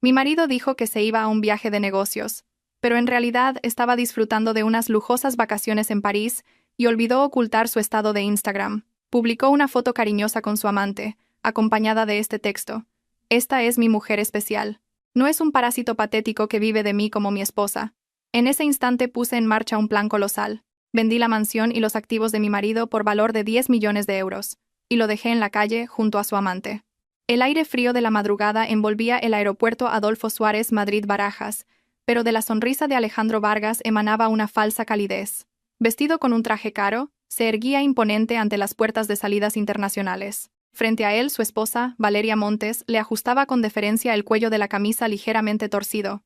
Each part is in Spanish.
Mi marido dijo que se iba a un viaje de negocios, pero en realidad estaba disfrutando de unas lujosas vacaciones en París y olvidó ocultar su estado de Instagram. Publicó una foto cariñosa con su amante, acompañada de este texto: "Esta es mi mujer especial. No es un parásito patético que vive de mí como mi esposa". En ese instante puse en marcha un plan colosal. Vendí la mansión y los activos de mi marido por valor de 10 millones de euros, y lo dejé en la calle junto a su amante. El aire frío de la madrugada envolvía el aeropuerto Adolfo Suárez Madrid-Barajas, pero de la sonrisa de Alejandro Vargas emanaba una falsa calidez. Vestido con un traje caro, se erguía imponente ante las puertas de salidas internacionales. Frente a él, su esposa, Valeria Montes, le ajustaba con deferencia el cuello de la camisa ligeramente torcido.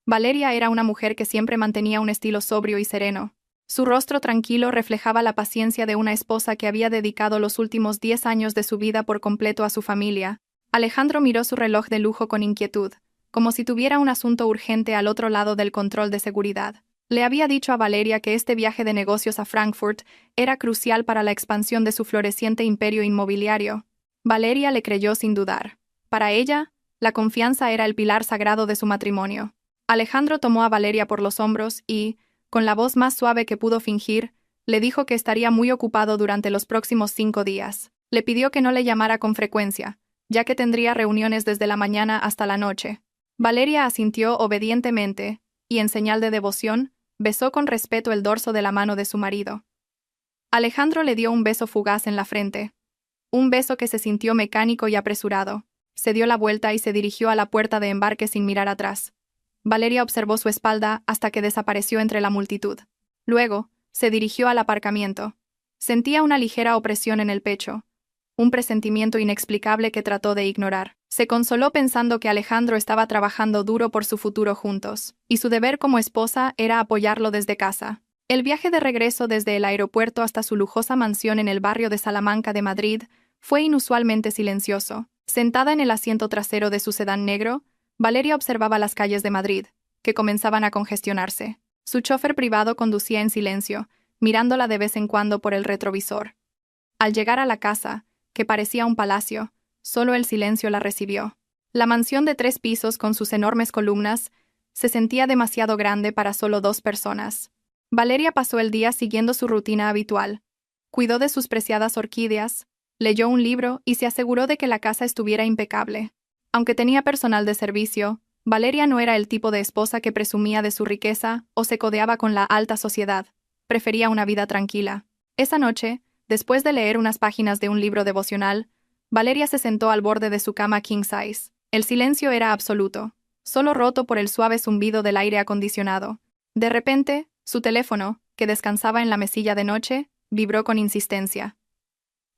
Valeria era una mujer que siempre mantenía un estilo sobrio y sereno. Su rostro tranquilo reflejaba la paciencia de una esposa que había dedicado los últimos 10 años de su vida por completo a su familia. Alejandro miró su reloj de lujo con inquietud, como si tuviera un asunto urgente al otro lado del control de seguridad. Le había dicho a Valeria que este viaje de negocios a Frankfurt era crucial para la expansión de su floreciente imperio inmobiliario. Valeria le creyó sin dudar. Para ella, la confianza era el pilar sagrado de su matrimonio. Alejandro tomó a Valeria por los hombros y, con la voz más suave que pudo fingir, le dijo que estaría muy ocupado durante los próximos 5 días. Le pidió que no le llamara con frecuencia, ya que tendría reuniones desde la mañana hasta la noche. Valeria asintió obedientemente, y en señal de devoción, besó con respeto el dorso de la mano de su marido. Alejandro le dio un beso fugaz en la frente. Un beso que se sintió mecánico y apresurado. Se dio la vuelta y se dirigió a la puerta de embarque sin mirar atrás. Valeria observó su espalda hasta que desapareció entre la multitud. Luego, se dirigió al aparcamiento. Sentía una ligera opresión en el pecho, un presentimiento inexplicable que trató de ignorar. Se consoló pensando que Alejandro estaba trabajando duro por su futuro juntos, y su deber como esposa era apoyarlo desde casa. El viaje de regreso desde el aeropuerto hasta su lujosa mansión en el barrio de Salamanca de Madrid fue inusualmente silencioso. Sentada en el asiento trasero de su sedán negro, Valeria observaba las calles de Madrid, que comenzaban a congestionarse. Su chofer privado conducía en silencio, mirándola de vez en cuando por el retrovisor. Al llegar a la casa, que parecía un palacio, solo el silencio la recibió. La mansión de 3 pisos con sus enormes columnas se sentía demasiado grande para solo 2 personas. Valeria pasó el día siguiendo su rutina habitual. Cuidó de sus preciadas orquídeas, leyó un libro y se aseguró de que la casa estuviera impecable. Aunque tenía personal de servicio, Valeria no era el tipo de esposa que presumía de su riqueza o se codeaba con la alta sociedad. Prefería una vida tranquila. Esa noche, después de leer unas páginas de un libro devocional, Valeria se sentó al borde de su cama king size. El silencio era absoluto, solo roto por el suave zumbido del aire acondicionado. De repente, su teléfono, que descansaba en la mesilla de noche, vibró con insistencia.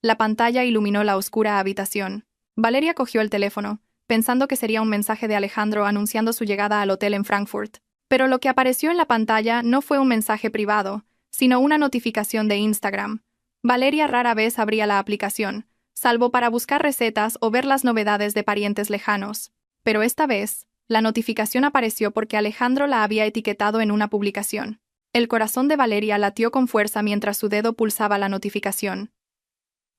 La pantalla iluminó la oscura habitación. Valeria cogió el teléfono, pensando que sería un mensaje de Alejandro anunciando su llegada al hotel en Frankfurt. Pero lo que apareció en la pantalla no fue un mensaje privado, sino una notificación de Instagram. Valeria rara vez abría la aplicación, salvo para buscar recetas o ver las novedades de parientes lejanos. Pero esta vez, la notificación apareció porque Alejandro la había etiquetado en una publicación. El corazón de Valeria latió con fuerza mientras su dedo pulsaba la notificación.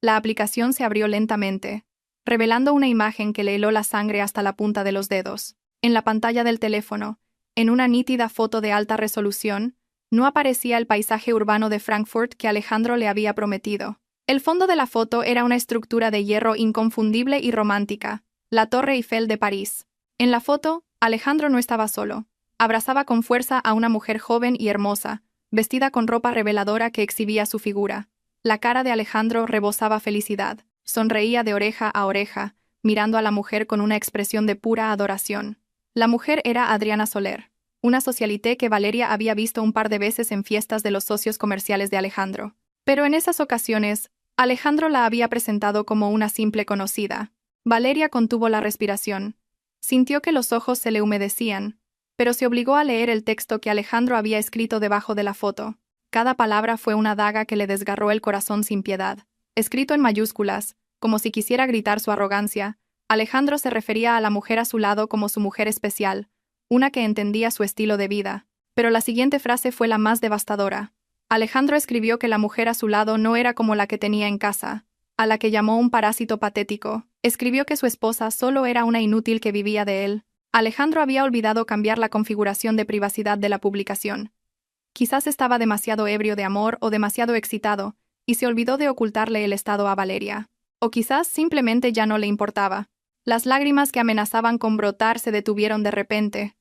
La aplicación se abrió lentamente, revelando una imagen que le heló la sangre hasta la punta de los dedos. En la pantalla del teléfono, en una nítida foto de alta resolución, no aparecía el paisaje urbano de Frankfurt que Alejandro le había prometido. El fondo de la foto era una estructura de hierro inconfundible y romántica, la Torre Eiffel de París. En la foto, Alejandro no estaba solo. Abrazaba con fuerza a una mujer joven y hermosa, vestida con ropa reveladora que exhibía su figura. La cara de Alejandro rebosaba felicidad. Sonreía de oreja a oreja, mirando a la mujer con una expresión de pura adoración. La mujer era Adriana Soler, una socialité que Valeria había visto un par de veces en fiestas de los socios comerciales de Alejandro. Pero en esas ocasiones, Alejandro la había presentado como una simple conocida. Valeria contuvo la respiración. Sintió que los ojos se le humedecían, pero se obligó a leer el texto que Alejandro había escrito debajo de la foto. Cada palabra fue una daga que le desgarró el corazón sin piedad. Escrito en mayúsculas, como si quisiera gritar su arrogancia, Alejandro se refería a la mujer a su lado como su mujer especial, una que entendía su estilo de vida. Pero la siguiente frase fue la más devastadora. Alejandro escribió que la mujer a su lado no era como la que tenía en casa, a la que llamó un parásito patético. Escribió que su esposa solo era una inútil que vivía de él. Alejandro había olvidado cambiar la configuración de privacidad de la publicación. Quizás estaba demasiado ebrio de amor o demasiado excitado, y se olvidó de ocultarle el estado a Valeria. O quizás simplemente ya no le importaba. Las lágrimas que amenazaban con brotar se detuvieron de repente.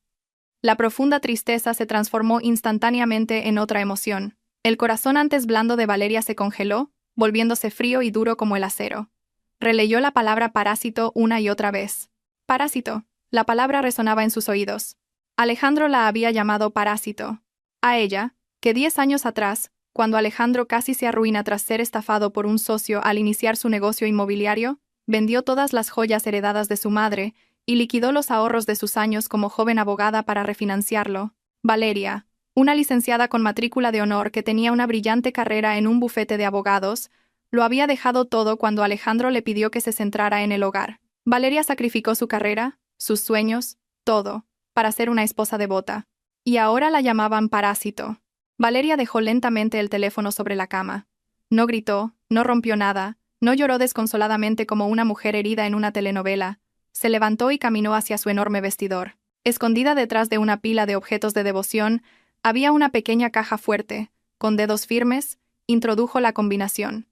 La profunda tristeza se transformó instantáneamente en otra emoción. El corazón antes blando de Valeria se congeló, volviéndose frío y duro como el acero. Releyó la palabra parásito una y otra vez. Parásito. La palabra resonaba en sus oídos. Alejandro la había llamado parásito. A ella, que 10 años atrás, cuando Alejandro casi se arruina tras ser estafado por un socio al iniciar su negocio inmobiliario, vendió todas las joyas heredadas de su madre y liquidó los ahorros de sus años como joven abogada para refinanciarlo. Valeria, una licenciada con matrícula de honor que tenía una brillante carrera en un bufete de abogados, lo había dejado todo cuando Alejandro le pidió que se centrara en el hogar. Valeria sacrificó su carrera, sus sueños, todo, para ser una esposa devota. Y ahora la llamaban parásito. Valeria dejó lentamente el teléfono sobre la cama. No gritó, no rompió nada, no lloró desconsoladamente como una mujer herida en una telenovela. Se levantó y caminó hacia su enorme vestidor. Escondida detrás de una pila de objetos de devoción, había una pequeña caja fuerte. Con dedos firmes, introdujo la combinación.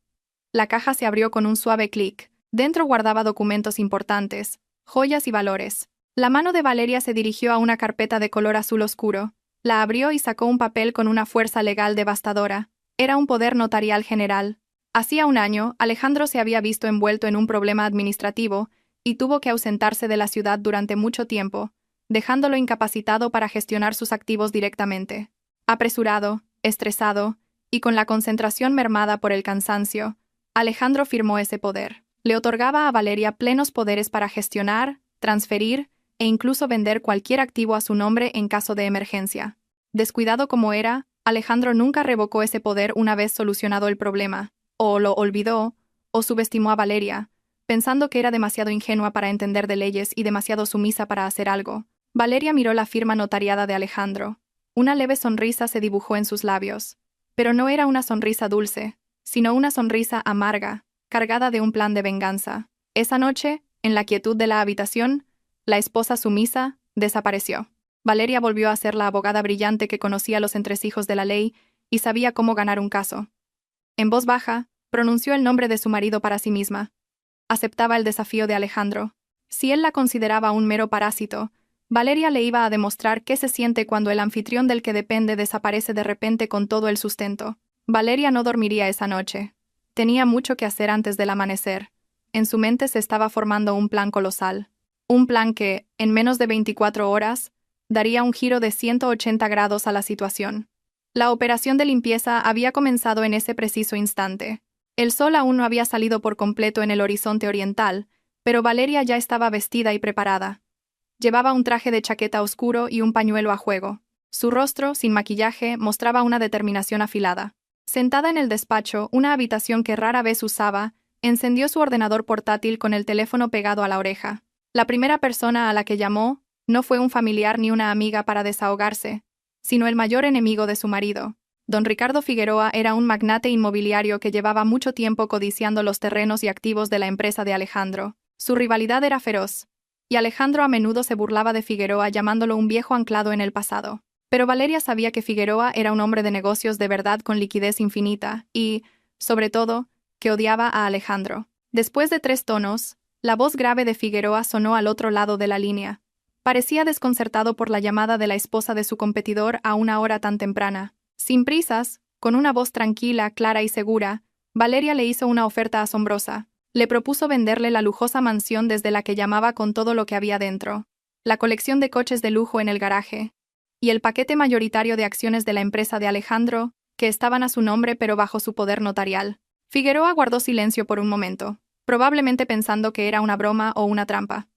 La caja se abrió con un suave clic. Dentro guardaba documentos importantes, joyas y valores. La mano de Valeria se dirigió a una carpeta de color azul oscuro. La abrió y sacó un papel con una fuerza legal devastadora. Era un poder notarial general. Hacía un año, Alejandro se había visto envuelto en un problema administrativo y tuvo que ausentarse de la ciudad durante mucho tiempo, dejándolo incapacitado para gestionar sus activos directamente. Apresurado, estresado y con la concentración mermada por el cansancio, Alejandro firmó ese poder. Le otorgaba a Valeria plenos poderes para gestionar, transferir e incluso vender cualquier activo a su nombre en caso de emergencia. Descuidado como era, Alejandro nunca revocó ese poder una vez solucionado el problema, o lo olvidó, o subestimó a Valeria, pensando que era demasiado ingenua para entender de leyes y demasiado sumisa para hacer algo. Valeria miró la firma notariada de Alejandro. Una leve sonrisa se dibujó en sus labios, pero no era una sonrisa dulce, sino una sonrisa amarga, cargada de un plan de venganza. Esa noche, en la quietud de la habitación, la esposa sumisa desapareció. Valeria volvió a ser la abogada brillante que conocía los entresijos de la ley y sabía cómo ganar un caso. En voz baja, pronunció el nombre de su marido para sí misma. Aceptaba el desafío de Alejandro. Si él la consideraba un mero parásito, Valeria le iba a demostrar qué se siente cuando el anfitrión del que depende desaparece de repente con todo el sustento. Valeria no dormiría esa noche. Tenía mucho que hacer antes del amanecer. En su mente se estaba formando un plan colosal. Un plan que, en menos de 24 horas, daría un giro de 180 grados a la situación. La operación de limpieza había comenzado en ese preciso instante. El sol aún no había salido por completo en el horizonte oriental, pero Valeria ya estaba vestida y preparada. Llevaba un traje de chaqueta oscuro y un pañuelo a juego. Su rostro, sin maquillaje, mostraba una determinación afilada. Sentada en el despacho, una habitación que rara vez usaba, encendió su ordenador portátil con el teléfono pegado a la oreja. La primera persona a la que llamó no fue un familiar ni una amiga para desahogarse, sino el mayor enemigo de su marido. Don Ricardo Figueroa era un magnate inmobiliario que llevaba mucho tiempo codiciando los terrenos y activos de la empresa de Alejandro. Su rivalidad era feroz, y Alejandro a menudo se burlaba de Figueroa llamándolo un viejo anclado en el pasado. Pero Valeria sabía que Figueroa era un hombre de negocios de verdad con liquidez infinita y, sobre todo, que odiaba a Alejandro. Después de 3 tonos, la voz grave de Figueroa sonó al otro lado de la línea. Parecía desconcertado por la llamada de la esposa de su competidor a una hora tan temprana. Sin prisas, con una voz tranquila, clara y segura, Valeria le hizo una oferta asombrosa. Le propuso venderle la lujosa mansión desde la que llamaba con todo lo que había dentro, la colección de coches de lujo en el garaje, y el paquete mayoritario de acciones de la empresa de Alejandro, que estaban a su nombre pero bajo su poder notarial. Figueroa guardó silencio por un momento, probablemente pensando que era una broma o una trampa.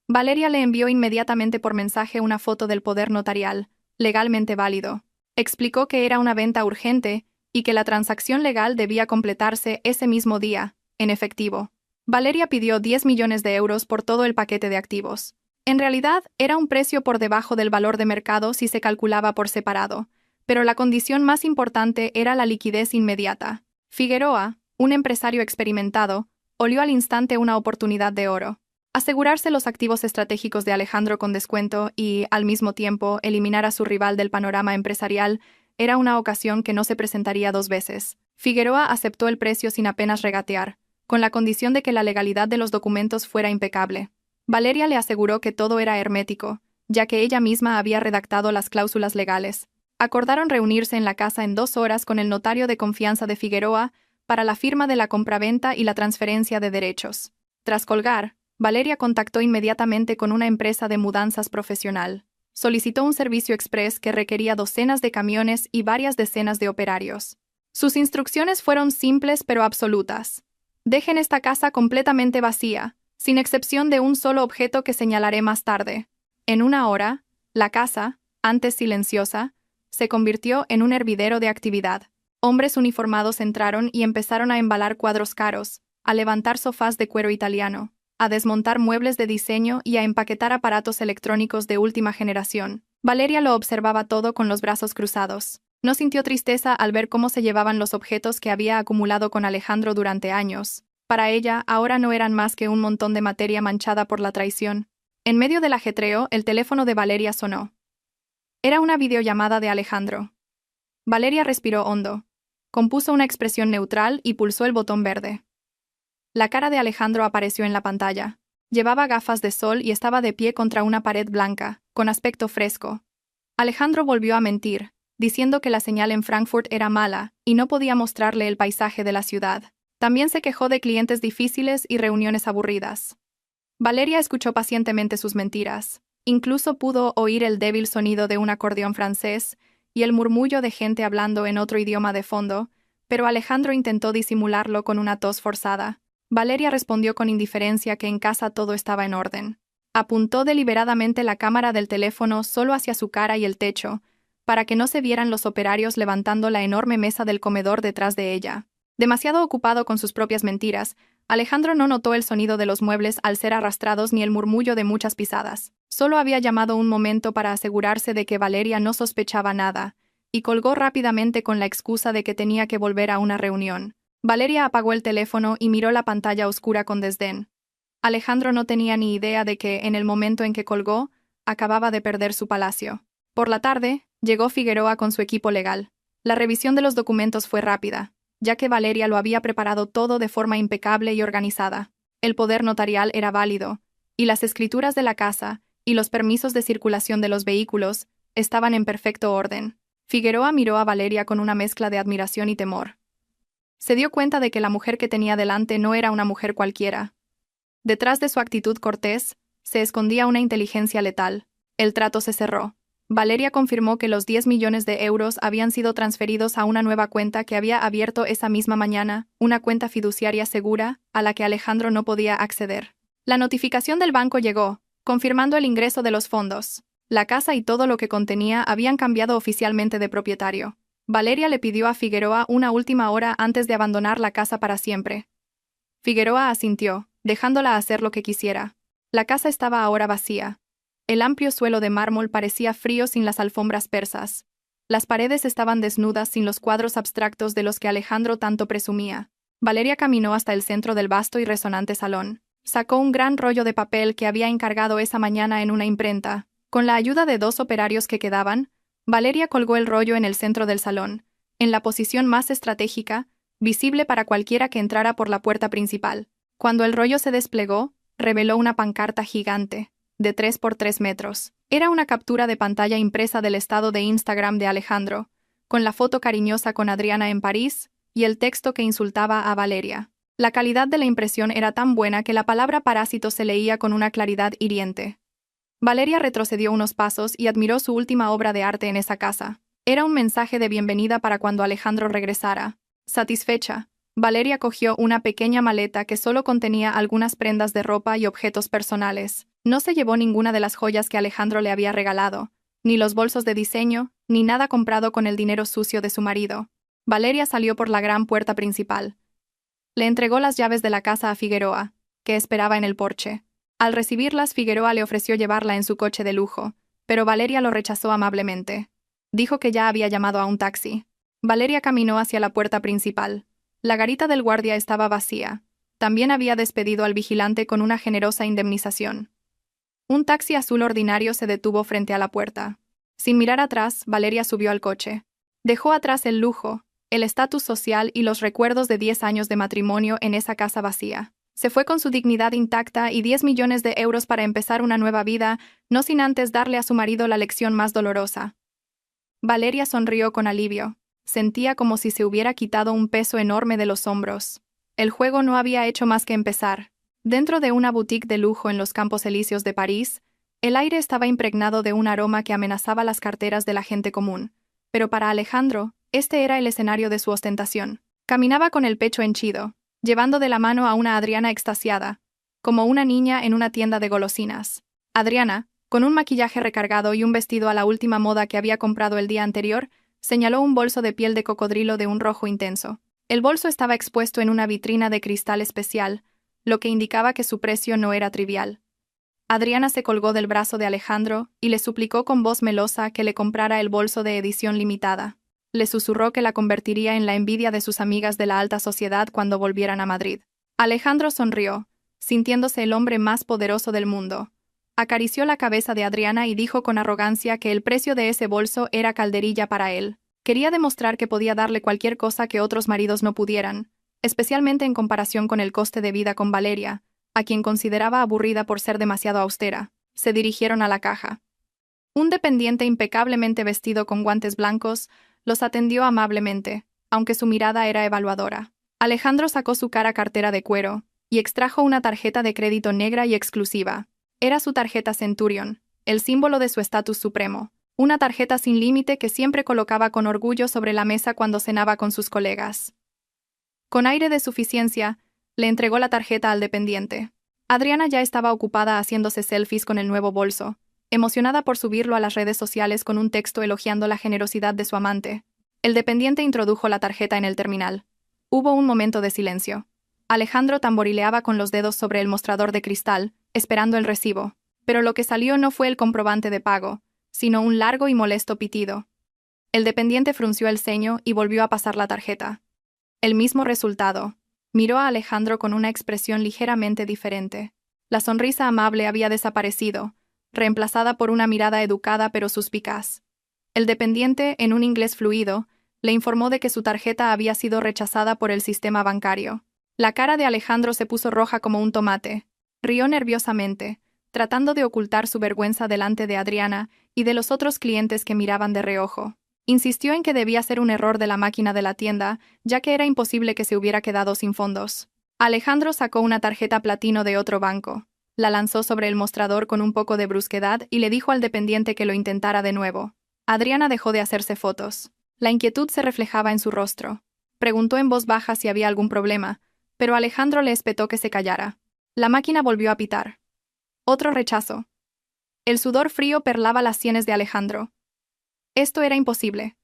Valeria le envió inmediatamente por mensaje una foto del poder notarial, legalmente válido. Explicó que era una venta urgente y que la transacción legal debía completarse ese mismo día, en efectivo. Valeria pidió 10 millones de euros por todo el paquete de activos. En realidad, era un precio por debajo del valor de mercado si se calculaba por separado, pero la condición más importante era la liquidez inmediata. Figueroa, un empresario experimentado, olió al instante una oportunidad de oro. Asegurarse los activos estratégicos de Alejandro con descuento y, al mismo tiempo, eliminar a su rival del panorama empresarial era una ocasión que no se presentaría dos veces. Figueroa aceptó el precio sin apenas regatear, con la condición de que la legalidad de los documentos fuera impecable. Valeria le aseguró que todo era hermético, ya que ella misma había redactado las cláusulas legales. Acordaron reunirse en la casa en 2 horas con el notario de confianza de Figueroa para la firma de la compraventa y la transferencia de derechos. Tras colgar, Valeria contactó inmediatamente con una empresa de mudanzas profesional. Solicitó un servicio express que requería docenas de camiones y varias decenas de operarios. Sus instrucciones fueron simples pero absolutas. Dejen esta casa completamente vacía, sin excepción de un solo objeto que señalaré más tarde. En 1 hora, la casa, antes silenciosa, se convirtió en un hervidero de actividad. Hombres uniformados entraron y empezaron a embalar cuadros caros, a levantar sofás de cuero italiano, a desmontar muebles de diseño y a empaquetar aparatos electrónicos de última generación. Valeria lo observaba todo con los brazos cruzados. No sintió tristeza al ver cómo se llevaban los objetos que había acumulado con Alejandro durante años. Para ella, ahora no eran más que un montón de materia manchada por la traición. En medio del ajetreo, el teléfono de Valeria sonó. Era una videollamada de Alejandro. Valeria respiró hondo, compuso una expresión neutral y pulsó el botón verde. La cara de Alejandro apareció en la pantalla. Llevaba gafas de sol y estaba de pie contra una pared blanca, con aspecto fresco. Alejandro volvió a mentir, diciendo que la señal en Frankfurt era mala y no podía mostrarle el paisaje de la ciudad. También se quejó de clientes difíciles y reuniones aburridas. Valeria escuchó pacientemente sus mentiras. Incluso pudo oír el débil sonido de un acordeón francés y el murmullo de gente hablando en otro idioma de fondo, pero Alejandro intentó disimularlo con una tos forzada. Valeria respondió con indiferencia que en casa todo estaba en orden. Apuntó deliberadamente la cámara del teléfono solo hacia su cara y el techo, para que no se vieran los operarios levantando la enorme mesa del comedor detrás de ella. Demasiado ocupado con sus propias mentiras, Alejandro no notó el sonido de los muebles al ser arrastrados ni el murmullo de muchas pisadas. Solo había llamado un momento para asegurarse de que Valeria no sospechaba nada, y colgó rápidamente con la excusa de que tenía que volver a una reunión. Valeria apagó el teléfono y miró la pantalla oscura con desdén. Alejandro no tenía ni idea de que, en el momento en que colgó, acababa de perder su palacio. Por la tarde, llegó Figueroa con su equipo legal. La revisión de los documentos fue rápida, ya que Valeria lo había preparado todo de forma impecable y organizada. El poder notarial era válido, y las escrituras de la casa y los permisos de circulación de los vehículos estaban en perfecto orden. Figueroa miró a Valeria con una mezcla de admiración y temor. Se dio cuenta de que la mujer que tenía delante no era una mujer cualquiera. Detrás de su actitud cortés, se escondía una inteligencia letal. El trato se cerró. Valeria confirmó que los 10 millones de euros habían sido transferidos a una nueva cuenta que había abierto esa misma mañana, una cuenta fiduciaria segura, a la que Alejandro no podía acceder. La notificación del banco llegó, confirmando el ingreso de los fondos. La casa y todo lo que contenía habían cambiado oficialmente de propietario. Valeria le pidió a Figueroa una última hora antes de abandonar la casa para siempre. Figueroa asintió, dejándola hacer lo que quisiera. La casa estaba ahora vacía. El amplio suelo de mármol parecía frío sin las alfombras persas. Las paredes estaban desnudas sin los cuadros abstractos de los que Alejandro tanto presumía. Valeria caminó hasta el centro del vasto y resonante salón. Sacó un gran rollo de papel que había encargado esa mañana en una imprenta. Con la ayuda de 2 operarios que quedaban, Valeria colgó el rollo en el centro del salón, en la posición más estratégica, visible para cualquiera que entrara por la puerta principal. Cuando el rollo se desplegó, reveló una pancarta gigante, de 3 por 3 metros. Era una captura de pantalla impresa del estado de Instagram de Alejandro, con la foto cariñosa con Adriana en París y el texto que insultaba a Valeria. La calidad de la impresión era tan buena que la palabra parásito se leía con una claridad hiriente. Valeria retrocedió unos pasos y admiró su última obra de arte en esa casa. Era un mensaje de bienvenida para cuando Alejandro regresara. Satisfecha, Valeria cogió una pequeña maleta que solo contenía algunas prendas de ropa y objetos personales. No se llevó ninguna de las joyas que Alejandro le había regalado, ni los bolsos de diseño, ni nada comprado con el dinero sucio de su marido. Valeria salió por la gran puerta principal. Le entregó las llaves de la casa a Figueroa, que esperaba en el porche. Al recibirlas, Figueroa le ofreció llevarla en su coche de lujo, pero Valeria lo rechazó amablemente. Dijo que ya había llamado a un taxi. Valeria caminó hacia la puerta principal. La garita del guardia estaba vacía. También había despedido al vigilante con una generosa indemnización. Un taxi azul ordinario se detuvo frente a la puerta. Sin mirar atrás, Valeria subió al coche. Dejó atrás el lujo, el estatus social y los recuerdos de 10 años de matrimonio en esa casa vacía. Se fue con su dignidad intacta y 10 millones de euros para empezar una nueva vida, no sin antes darle a su marido la lección más dolorosa. Valeria sonrió con alivio. Sentía como si se hubiera quitado un peso enorme de los hombros. El juego no había hecho más que empezar. Dentro de una boutique de lujo en los Campos Elíseos de París, el aire estaba impregnado de un aroma que amenazaba las carteras de la gente común. Pero para Alejandro, este era el escenario de su ostentación. Caminaba con el pecho henchido, llevando de la mano a una Adriana extasiada, como una niña en una tienda de golosinas. Adriana, con un maquillaje recargado y un vestido a la última moda que había comprado el día anterior, señaló un bolso de piel de cocodrilo de un rojo intenso. El bolso estaba expuesto en una vitrina de cristal especial, lo que indicaba que su precio no era trivial. Adriana se colgó del brazo de Alejandro y le suplicó con voz melosa que le comprara el bolso de edición limitada. Le susurró que la convertiría en la envidia de sus amigas de la alta sociedad cuando volvieran a Madrid. Alejandro sonrió, sintiéndose el hombre más poderoso del mundo. Acarició la cabeza de Adriana y dijo con arrogancia que el precio de ese bolso era calderilla para él. Quería demostrar que podía darle cualquier cosa que otros maridos no pudieran, especialmente en comparación con el coste de vida con Valeria, a quien consideraba aburrida por ser demasiado austera. Se dirigieron a la caja. Un dependiente impecablemente vestido con guantes blancos los atendió amablemente, aunque su mirada era evaluadora. Alejandro sacó su cara cartera de cuero y extrajo una tarjeta de crédito negra y exclusiva. Era su tarjeta Centurion, el símbolo de su estatus supremo. Una tarjeta sin límite que siempre colocaba con orgullo sobre la mesa cuando cenaba con sus colegas. Con aire de suficiencia, le entregó la tarjeta al dependiente. Adriana ya estaba ocupada haciéndose selfies con el nuevo bolso, emocionada por subirlo a las redes sociales con un texto elogiando la generosidad de su amante. El dependiente introdujo la tarjeta en el terminal. Hubo un momento de silencio. Alejandro tamborileaba con los dedos sobre el mostrador de cristal, esperando el recibo. Pero lo que salió no fue el comprobante de pago, sino un largo y molesto pitido. El dependiente frunció el ceño y volvió a pasar la tarjeta. El mismo resultado. Miró a Alejandro con una expresión ligeramente diferente. La sonrisa amable había desaparecido, reemplazada por una mirada educada pero suspicaz. El dependiente, en un inglés fluido, le informó de que su tarjeta había sido rechazada por el sistema bancario. La cara de Alejandro se puso roja como un tomate. Rió nerviosamente, tratando de ocultar su vergüenza delante de Adriana y de los otros clientes que miraban de reojo. Insistió en que debía ser un error de la máquina de la tienda, ya que era imposible que se hubiera quedado sin fondos. Alejandro sacó una tarjeta platino de otro banco. La lanzó sobre el mostrador con un poco de brusquedad y le dijo al dependiente que lo intentara de nuevo. Adriana dejó de hacerse fotos. La inquietud se reflejaba en su rostro. Preguntó en voz baja si había algún problema, pero Alejandro le espetó que se callara. La máquina volvió a pitar. Otro rechazo. El sudor frío perlaba las sienes de Alejandro. Esto era imposible.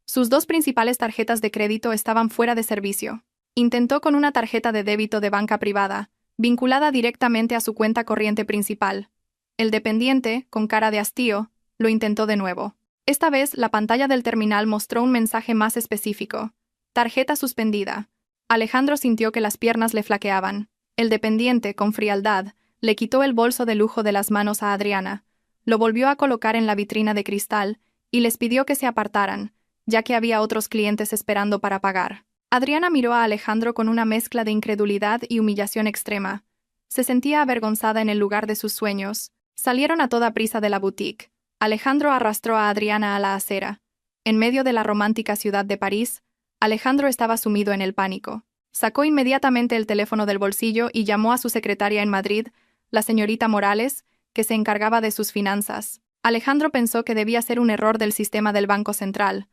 Sus dos principales tarjetas de crédito estaban fuera de servicio. Intentó con una tarjeta de débito de banca privada, vinculada directamente a su cuenta corriente principal. El dependiente, con cara de hastío, lo intentó de nuevo. Esta vez, la pantalla del terminal mostró un mensaje más específico. Tarjeta suspendida. Alejandro sintió que las piernas le flaqueaban. El dependiente, con frialdad, le quitó el bolso de lujo de las manos a Adriana, lo volvió a colocar en la vitrina de cristal y les pidió que se apartaran, ya que había otros clientes esperando para pagar. Adriana miró a Alejandro con una mezcla de incredulidad y humillación extrema. Se sentía avergonzada en el lugar de sus sueños. Salieron a toda prisa de la boutique. Alejandro arrastró a Adriana a la acera. En medio de la romántica ciudad de París, Alejandro estaba sumido en el pánico. Sacó inmediatamente el teléfono del bolsillo y llamó a su secretaria en Madrid, la señorita Morales, que se encargaba de sus finanzas. Alejandro pensó que debía ser un error del sistema del Banco Central,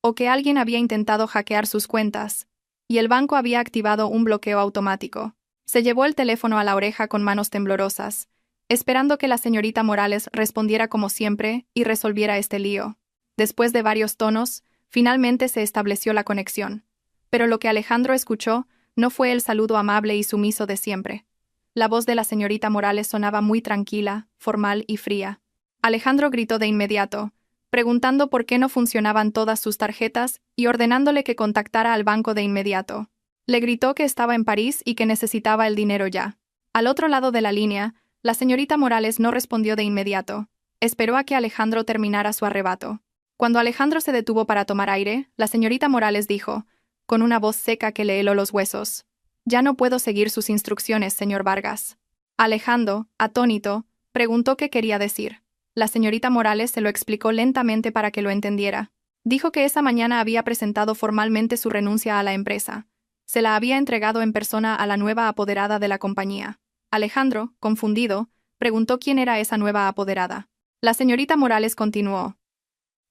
o que alguien había intentado hackear sus cuentas, y el banco había activado un bloqueo automático. Se llevó el teléfono a la oreja con manos temblorosas, esperando que la señorita Morales respondiera como siempre y resolviera este lío. Después de varios tonos, finalmente se estableció la conexión. Pero lo que Alejandro escuchó no fue el saludo amable y sumiso de siempre. La voz de la señorita Morales sonaba muy tranquila, formal y fría. Alejandro gritó de inmediato, preguntando por qué no funcionaban todas sus tarjetas y ordenándole que contactara al banco de inmediato. Le gritó que estaba en París y que necesitaba el dinero ya. Al otro lado de la línea, la señorita Morales no respondió de inmediato. Esperó a que Alejandro terminara su arrebato. Cuando Alejandro se detuvo para tomar aire, la señorita Morales dijo, con una voz seca que le heló los huesos: «Ya no puedo seguir sus instrucciones, señor Vargas». Alejandro, atónito, preguntó qué quería decir. La señorita Morales se lo explicó lentamente para que lo entendiera. Dijo que esa mañana había presentado formalmente su renuncia a la empresa. Se la había entregado en persona a la nueva apoderada de la compañía. Alejandro, confundido, preguntó quién era esa nueva apoderada. La señorita Morales continuó: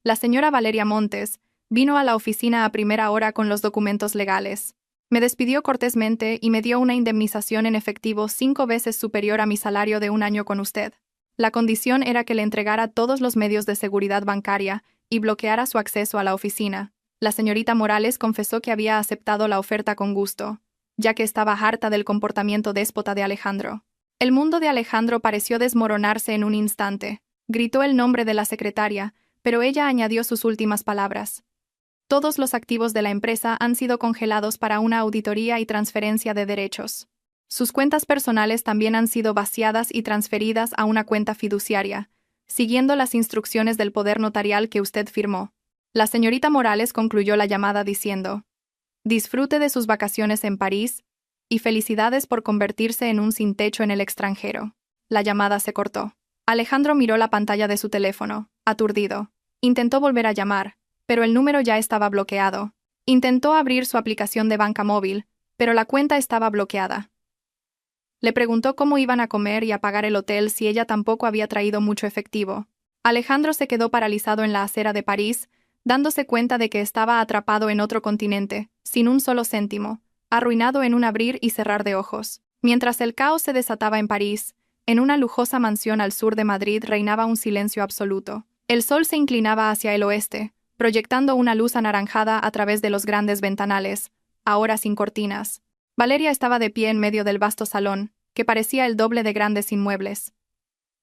«La señora Valeria Montes vino a la oficina a primera hora con los documentos legales. Me despidió cortésmente y me dio una indemnización en efectivo 5 veces superior a mi salario de un año con usted. La condición era que le entregara todos los medios de seguridad bancaria y bloqueara su acceso a la oficina». La señorita Morales confesó que había aceptado la oferta con gusto, ya que estaba harta del comportamiento déspota de Alejandro. El mundo de Alejandro pareció desmoronarse en un instante. Gritó el nombre de la secretaria, pero ella añadió sus últimas palabras: «Todos los activos de la empresa han sido congelados para una auditoría y transferencia de derechos. Sus cuentas personales también han sido vaciadas y transferidas a una cuenta fiduciaria, siguiendo las instrucciones del poder notarial que usted firmó». La señorita Morales concluyó la llamada diciendo: «Disfrute de sus vacaciones en París y felicidades por convertirse en un sin techo en el extranjero». La llamada se cortó. Alejandro miró la pantalla de su teléfono, aturdido. Intentó volver a llamar, pero el número ya estaba bloqueado. Intentó abrir su aplicación de banca móvil, pero la cuenta estaba bloqueada. Le preguntó cómo iban a comer y a pagar el hotel si ella tampoco había traído mucho efectivo. Alejandro se quedó paralizado en la acera de París, dándose cuenta de que estaba atrapado en otro continente, sin un solo céntimo, arruinado en un abrir y cerrar de ojos. Mientras el caos se desataba en París, en una lujosa mansión al sur de Madrid reinaba un silencio absoluto. El sol se inclinaba hacia el oeste, proyectando una luz anaranjada a través de los grandes ventanales, ahora sin cortinas. Valeria estaba de pie en medio del vasto salón, que parecía el doble de grandes inmuebles.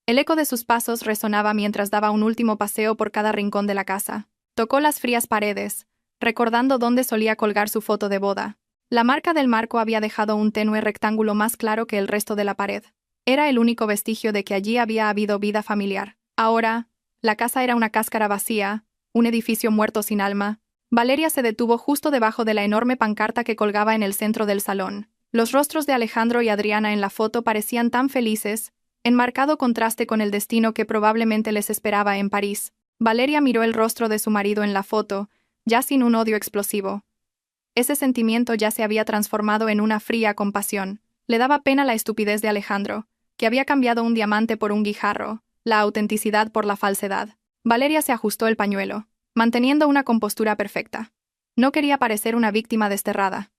El eco de sus pasos resonaba mientras daba un último paseo por cada rincón de la casa. Tocó las frías paredes, recordando dónde solía colgar su foto de boda. La marca del marco había dejado un tenue rectángulo más claro que el resto de la pared. Era el único vestigio de que allí había habido vida familiar. Ahora, la casa era una cáscara vacía, un edificio muerto sin alma. Valeria se detuvo justo debajo de la enorme pancarta que colgaba en el centro del salón. Los rostros de Alejandro y Adriana en la foto parecían tan felices, en marcado contraste con el destino que probablemente les esperaba en París. Valeria miró el rostro de su marido en la foto, ya sin un odio explosivo. Ese sentimiento ya se había transformado en una fría compasión. Le daba pena la estupidez de Alejandro, que había cambiado un diamante por un guijarro, la autenticidad por la falsedad. Valeria se ajustó el pañuelo, manteniendo una compostura perfecta. No quería parecer una víctima desterrada.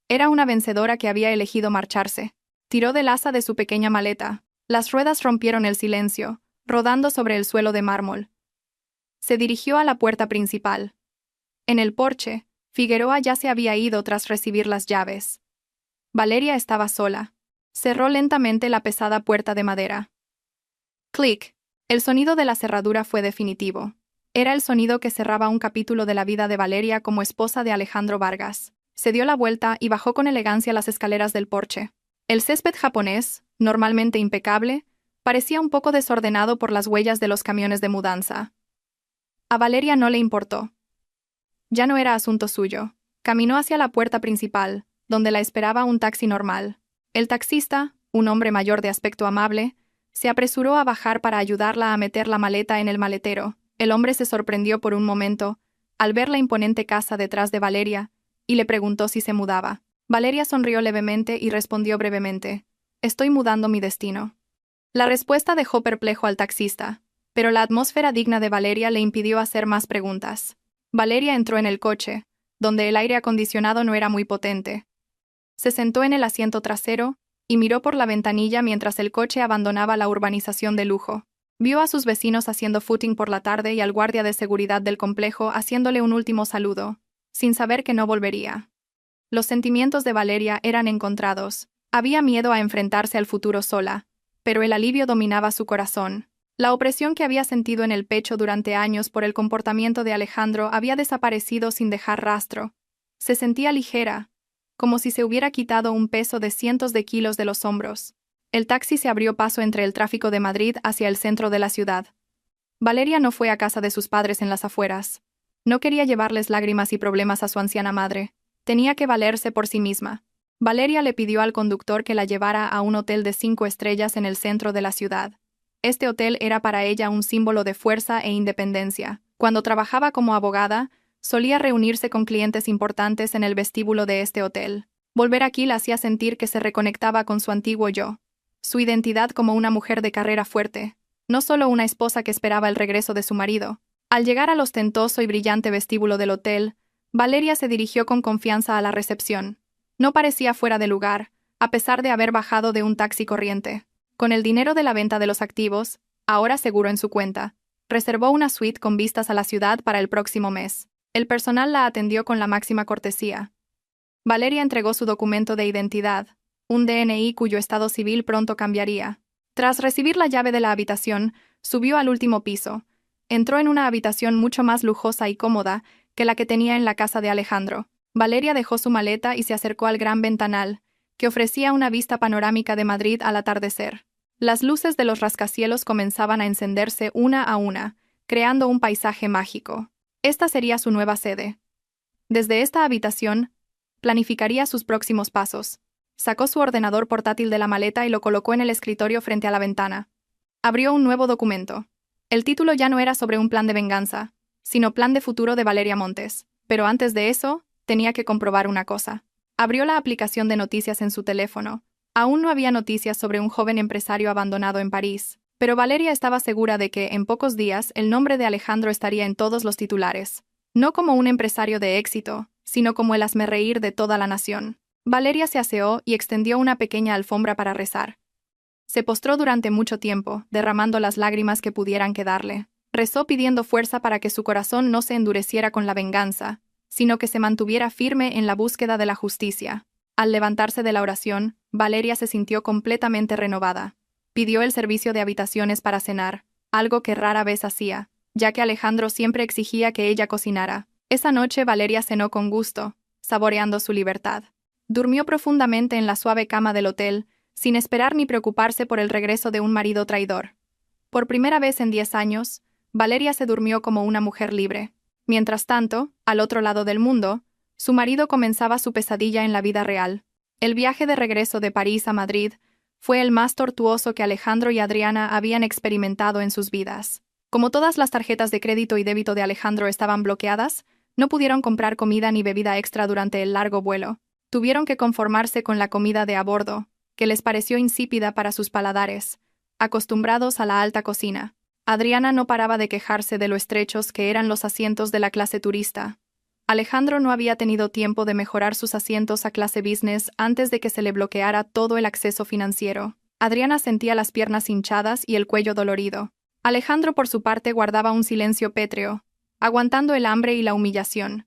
Era una vencedora que había elegido marcharse. Tiró del asa de su pequeña maleta. Las ruedas rompieron el silencio, rodando sobre el suelo de mármol. Se dirigió a la puerta principal. En el porche, Figueroa ya se había ido tras recibir las llaves. Valeria estaba sola. Cerró lentamente la pesada puerta de madera. Clic. El sonido de la cerradura fue definitivo. Era el sonido que cerraba un capítulo de la vida de Valeria como esposa de Alejandro Vargas. Se dio la vuelta y bajó con elegancia las escaleras del porche. El césped japonés, normalmente impecable, parecía un poco desordenado por las huellas de los camiones de mudanza. A Valeria no le importó. Ya no era asunto suyo. Caminó hacia la puerta principal, donde la esperaba un taxi normal. El taxista, un hombre mayor de aspecto amable, se apresuró a bajar para ayudarla a meter la maleta en el maletero. El hombre se sorprendió por un momento, al ver la imponente casa detrás de Valeria, y le preguntó si se mudaba. Valeria sonrió levemente y respondió brevemente: «Estoy mudando mi destino». La respuesta dejó perplejo al taxista, pero la atmósfera digna de Valeria le impidió hacer más preguntas. Valeria entró en el coche, donde el aire acondicionado no era muy potente. Se sentó en el asiento trasero y miró por la ventanilla mientras el coche abandonaba la urbanización de lujo. Vio a sus vecinos haciendo footing por la tarde y al guardia de seguridad del complejo haciéndole un último saludo, sin saber que no volvería. Los sentimientos de Valeria eran encontrados. Había miedo a enfrentarse al futuro sola, pero el alivio dominaba su corazón. La opresión que había sentido en el pecho durante años por el comportamiento de Alejandro había desaparecido sin dejar rastro. Se sentía ligera, como si se hubiera quitado un peso de cientos de kilos de los hombros. El taxi se abrió paso entre el tráfico de Madrid hacia el centro de la ciudad. Valeria no fue a casa de sus padres en las afueras. No quería llevarles lágrimas y problemas a su anciana madre. Tenía que valerse por sí misma. Valeria le pidió al conductor que la llevara a un hotel de 5 estrellas en el centro de la ciudad. Este hotel era para ella un símbolo de fuerza e independencia. Cuando trabajaba como abogada, solía reunirse con clientes importantes en el vestíbulo de este hotel. Volver aquí la hacía sentir que se reconectaba con su antiguo yo. Su identidad como una mujer de carrera fuerte, no solo una esposa que esperaba el regreso de su marido. Al llegar al ostentoso y brillante vestíbulo del hotel, Valeria se dirigió con confianza a la recepción. No parecía fuera de lugar, a pesar de haber bajado de un taxi corriente. Con el dinero de la venta de los activos, ahora seguro en su cuenta, reservó una suite con vistas a la ciudad para el próximo mes. El personal la atendió con la máxima cortesía. Valeria entregó su documento de identidad, un DNI cuyo estado civil pronto cambiaría. Tras recibir la llave de la habitación, subió al último piso. Entró en una habitación mucho más lujosa y cómoda que la que tenía en la casa de Alejandro. Valeria dejó su maleta y se acercó al gran ventanal, que ofrecía una vista panorámica de Madrid al atardecer. Las luces de los rascacielos comenzaban a encenderse una a una, creando un paisaje mágico. Esta sería su nueva sede. Desde esta habitación, planificaría sus próximos pasos. Sacó su ordenador portátil de la maleta y lo colocó en el escritorio frente a la ventana. Abrió un nuevo documento. El título ya no era sobre un plan de venganza, sino plan de futuro de Valeria Montes. Pero antes de eso, tenía que comprobar una cosa. Abrió la aplicación de noticias en su teléfono. Aún no había noticias sobre un joven empresario abandonado en París, pero Valeria estaba segura de que, en pocos días, el nombre de Alejandro estaría en todos los titulares. No como un empresario de éxito, sino como el hazmerreír de toda la nación. Valeria se aseó y extendió una pequeña alfombra para rezar. Se postró durante mucho tiempo, derramando las lágrimas que pudieran quedarle. Rezó pidiendo fuerza para que su corazón no se endureciera con la venganza, sino que se mantuviera firme en la búsqueda de la justicia. Al levantarse de la oración, Valeria se sintió completamente renovada. Pidió el servicio de habitaciones para cenar, algo que rara vez hacía, ya que Alejandro siempre exigía que ella cocinara. Esa noche Valeria cenó con gusto, saboreando su libertad. Durmió profundamente en la suave cama del hotel, sin esperar ni preocuparse por el regreso de un marido traidor. Por primera vez en 10 años, Valeria se durmió como una mujer libre. Mientras tanto, al otro lado del mundo, su marido comenzaba su pesadilla en la vida real. El viaje de regreso de París a Madrid fue el más tortuoso que Alejandro y Adriana habían experimentado en sus vidas. Como todas las tarjetas de crédito y débito de Alejandro estaban bloqueadas, no pudieron comprar comida ni bebida extra durante el largo vuelo. Tuvieron que conformarse con la comida de a bordo, que les pareció insípida para sus paladares, acostumbrados a la alta cocina. Adriana no paraba de quejarse de lo estrechos que eran los asientos de la clase turista. Alejandro no había tenido tiempo de mejorar sus asientos a clase business antes de que se le bloqueara todo el acceso financiero. Adriana sentía las piernas hinchadas y el cuello dolorido. Alejandro, por su parte, guardaba un silencio pétreo, aguantando el hambre y la humillación.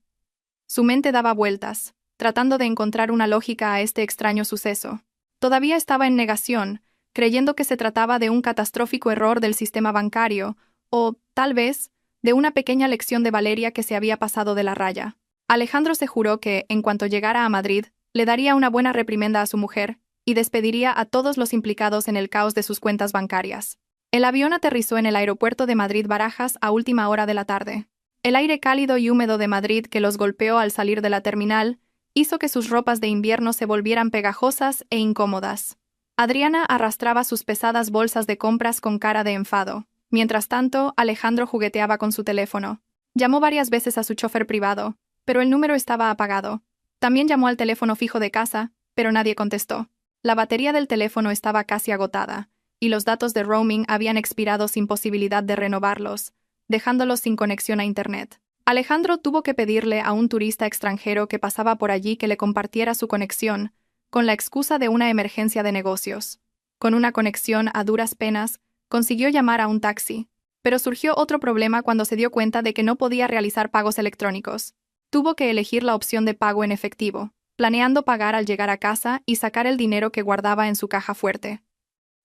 Su mente daba vueltas, tratando de encontrar una lógica a este extraño suceso. Todavía estaba en negación, creyendo que se trataba de un catastrófico error del sistema bancario, o, tal vez, de una pequeña lección de Valeria que se había pasado de la raya. Alejandro se juró que, en cuanto llegara a Madrid, le daría una buena reprimenda a su mujer y despediría a todos los implicados en el caos de sus cuentas bancarias. El avión aterrizó en el aeropuerto de Madrid-Barajas a última hora de la tarde. El aire cálido y húmedo de Madrid que los golpeó al salir de la terminal hizo que sus ropas de invierno se volvieran pegajosas e incómodas. Adriana arrastraba sus pesadas bolsas de compras con cara de enfado. Mientras tanto, Alejandro jugueteaba con su teléfono. Llamó varias veces a su chofer privado, pero el número estaba apagado. También llamó al teléfono fijo de casa, pero nadie contestó. La batería del teléfono estaba casi agotada, y los datos de roaming habían expirado sin posibilidad de renovarlos, dejándolos sin conexión a Internet. Alejandro tuvo que pedirle a un turista extranjero que pasaba por allí que le compartiera su conexión, con la excusa de una emergencia de negocios. Con una conexión a duras penas, consiguió llamar a un taxi, pero surgió otro problema cuando se dio cuenta de que no podía realizar pagos electrónicos. Tuvo que elegir la opción de pago en efectivo, planeando pagar al llegar a casa y sacar el dinero que guardaba en su caja fuerte.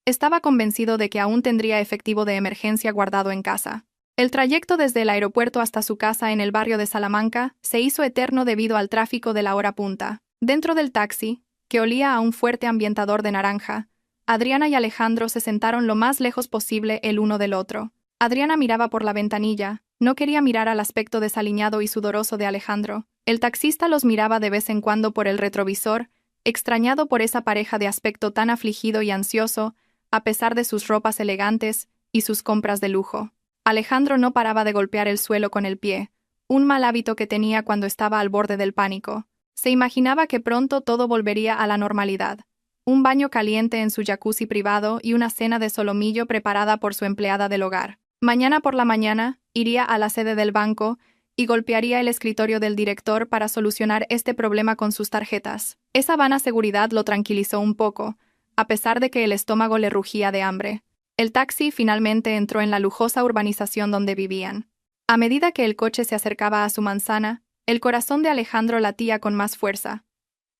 Estaba convencido de que aún tendría efectivo de emergencia guardado en casa. El trayecto desde el aeropuerto hasta su casa en el barrio de Salamanca se hizo eterno debido al tráfico de la hora punta. Dentro del taxi, que olía a un fuerte ambientador de naranja, Adriana y Alejandro se sentaron lo más lejos posible el uno del otro. Adriana miraba por la ventanilla, no quería mirar al aspecto desaliñado y sudoroso de Alejandro. El taxista los miraba de vez en cuando por el retrovisor, extrañado por esa pareja de aspecto tan afligido y ansioso, a pesar de sus ropas elegantes y sus compras de lujo. Alejandro no paraba de golpear el suelo con el pie, un mal hábito que tenía cuando estaba al borde del pánico. Se imaginaba que pronto todo volvería a la normalidad. Un baño caliente en su jacuzzi privado y una cena de solomillo preparada por su empleada del hogar. Mañana por la mañana, iría a la sede del banco y golpearía el escritorio del director para solucionar este problema con sus tarjetas. Esa vana seguridad lo tranquilizó un poco, a pesar de que el estómago le rugía de hambre. El taxi finalmente entró en la lujosa urbanización donde vivían. A medida que el coche se acercaba a su manzana, el corazón de Alejandro latía con más fuerza.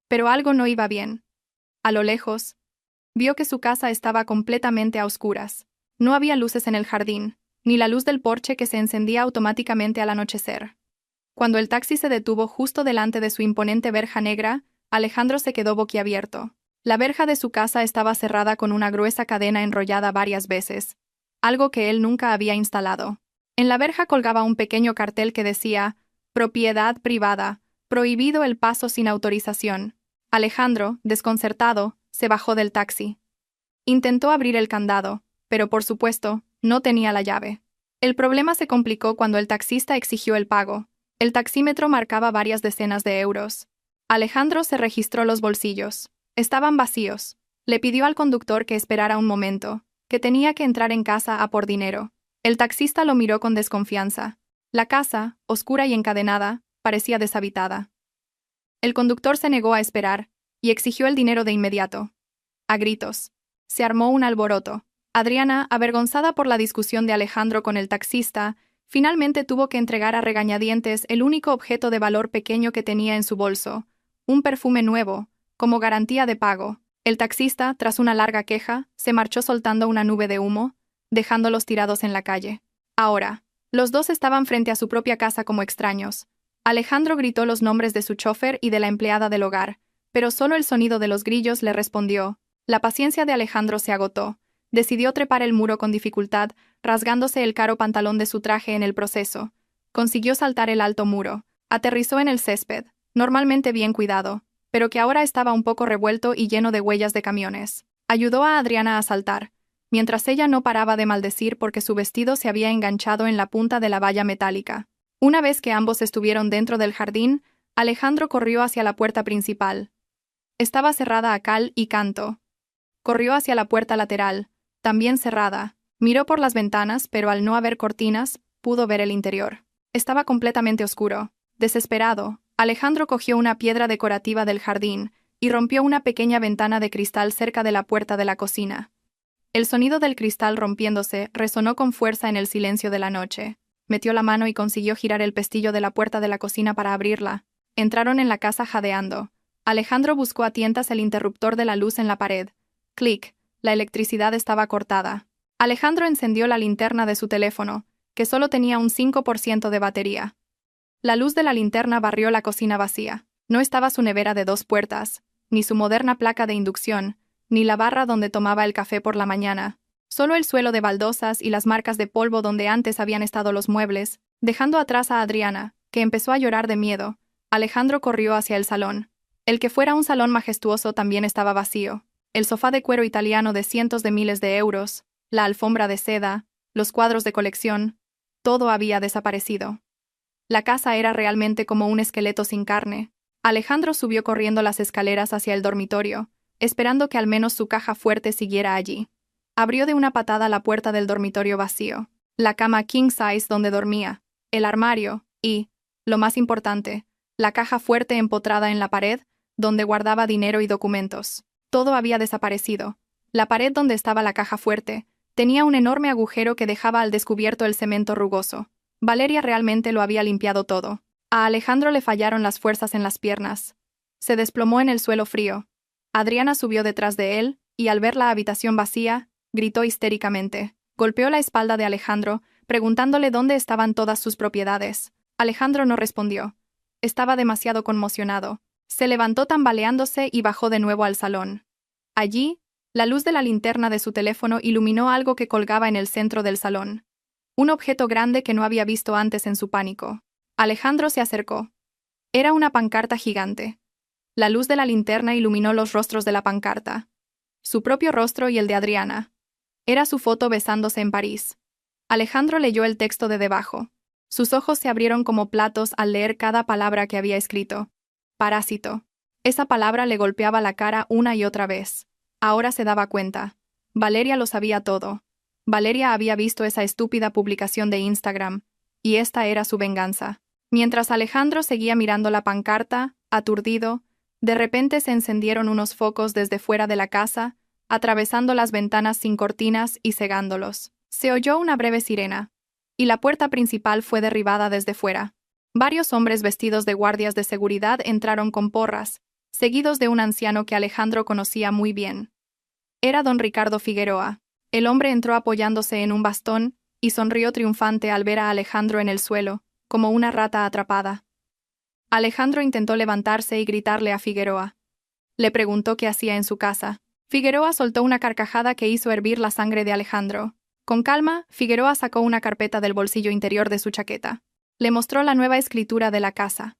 Pero algo no iba bien. A lo lejos, vio que su casa estaba completamente a oscuras. No había luces en el jardín, ni la luz del porche que se encendía automáticamente al anochecer. Cuando el taxi se detuvo justo delante de su imponente verja negra, Alejandro se quedó boquiabierto. La verja de su casa estaba cerrada con una gruesa cadena enrollada varias veces, algo que él nunca había instalado. En la verja colgaba un pequeño cartel que decía: «Propiedad privada, prohibido el paso sin autorización». Alejandro, desconcertado, se bajó del taxi. Intentó abrir el candado, pero por supuesto, no tenía la llave. El problema se complicó cuando el taxista exigió el pago. El taxímetro marcaba varias decenas de euros. Alejandro se registró los bolsillos. Estaban vacíos. Le pidió al conductor que esperara un momento, que tenía que entrar en casa a por dinero. El taxista lo miró con desconfianza. La casa, oscura y encadenada, parecía deshabitada. El conductor se negó a esperar y exigió el dinero de inmediato. A gritos. Se armó un alboroto. Adriana, avergonzada por la discusión de Alejandro con el taxista, finalmente tuvo que entregar a regañadientes el único objeto de valor pequeño que tenía en su bolso, un perfume nuevo, como garantía de pago. El taxista, tras una larga queja, se marchó soltando una nube de humo, dejándolos tirados en la calle. Ahora, los dos estaban frente a su propia casa como extraños. Alejandro gritó los nombres de su chofer y de la empleada del hogar, pero solo el sonido de los grillos le respondió. La paciencia de Alejandro se agotó. Decidió trepar el muro con dificultad, rasgándose el caro pantalón de su traje en el proceso. Consiguió saltar el alto muro. Aterrizó en el césped, normalmente bien cuidado, pero que ahora estaba un poco revuelto y lleno de huellas de camiones. Ayudó a Adriana a saltar, mientras ella no paraba de maldecir porque su vestido se había enganchado en la punta de la valla metálica. Una vez que ambos estuvieron dentro del jardín, Alejandro corrió hacia la puerta principal. Estaba cerrada a cal y canto. Corrió hacia la puerta lateral, también cerrada. Miró por las ventanas, pero al no haber cortinas, pudo ver el interior. Estaba completamente oscuro. Desesperado, Alejandro cogió una piedra decorativa del jardín y rompió una pequeña ventana de cristal cerca de la puerta de la cocina. El sonido del cristal rompiéndose resonó con fuerza en el silencio de la noche. Metió la mano y consiguió girar el pestillo de la puerta de la cocina para abrirla. Entraron en la casa jadeando. Alejandro buscó a tientas el interruptor de la luz en la pared. Clic, la electricidad estaba cortada. Alejandro encendió la linterna de su teléfono, que solo tenía un 5% de batería. La luz de la linterna barrió la cocina vacía. No estaba su nevera de 2 puertas, ni su moderna placa de inducción, ni la barra donde tomaba el café por la mañana. Solo el suelo de baldosas y las marcas de polvo donde antes habían estado los muebles, dejando atrás a Adriana, que empezó a llorar de miedo. Alejandro corrió hacia el salón. El que fuera un salón majestuoso también estaba vacío. El sofá de cuero italiano de cientos de miles de euros, la alfombra de seda, los cuadros de colección, todo había desaparecido. La casa era realmente como un esqueleto sin carne. Alejandro subió corriendo las escaleras hacia el dormitorio, esperando que al menos su caja fuerte siguiera allí. Abrió de una patada la puerta del dormitorio vacío, la cama king size donde dormía, el armario y, lo más importante, la caja fuerte empotrada en la pared, donde guardaba dinero y documentos. Todo había desaparecido. La pared donde estaba la caja fuerte tenía un enorme agujero que dejaba al descubierto el cemento rugoso. Valeria realmente lo había limpiado todo. A Alejandro le fallaron las fuerzas en las piernas. Se desplomó en el suelo frío. Adriana subió detrás de él, y al ver la habitación vacía, gritó histéricamente. Golpeó la espalda de Alejandro, preguntándole dónde estaban todas sus propiedades. Alejandro no respondió. Estaba demasiado conmocionado. Se levantó tambaleándose y bajó de nuevo al salón. Allí, la luz de la linterna de su teléfono iluminó algo que colgaba en el centro del salón. Un objeto grande que no había visto antes en su pánico. Alejandro se acercó. Era una pancarta gigante. La luz de la linterna iluminó los rostros de la pancarta. Su propio rostro y el de Adriana. Era su foto besándose en París. Alejandro leyó el texto de debajo. Sus ojos se abrieron como platos al leer cada palabra que había escrito. Parásito. Esa palabra le golpeaba la cara una y otra vez. Ahora se daba cuenta. Valeria lo sabía todo. Valeria había visto esa estúpida publicación de Instagram, y esta era su venganza. Mientras Alejandro seguía mirando la pancarta, aturdido, de repente se encendieron unos focos desde fuera de la casa, atravesando las ventanas sin cortinas y cegándolos. Se oyó una breve sirena, y la puerta principal fue derribada desde fuera. Varios hombres vestidos de guardias de seguridad entraron con porras, seguidos de un anciano que Alejandro conocía muy bien. Era don Ricardo Figueroa. El hombre entró apoyándose en un bastón y sonrió triunfante al ver a Alejandro en el suelo, como una rata atrapada. Alejandro intentó levantarse y gritarle a Figueroa. Le preguntó qué hacía en su casa. Figueroa soltó una carcajada que hizo hervir la sangre de Alejandro. Con calma, Figueroa sacó una carpeta del bolsillo interior de su chaqueta. Le mostró la nueva escritura de la casa.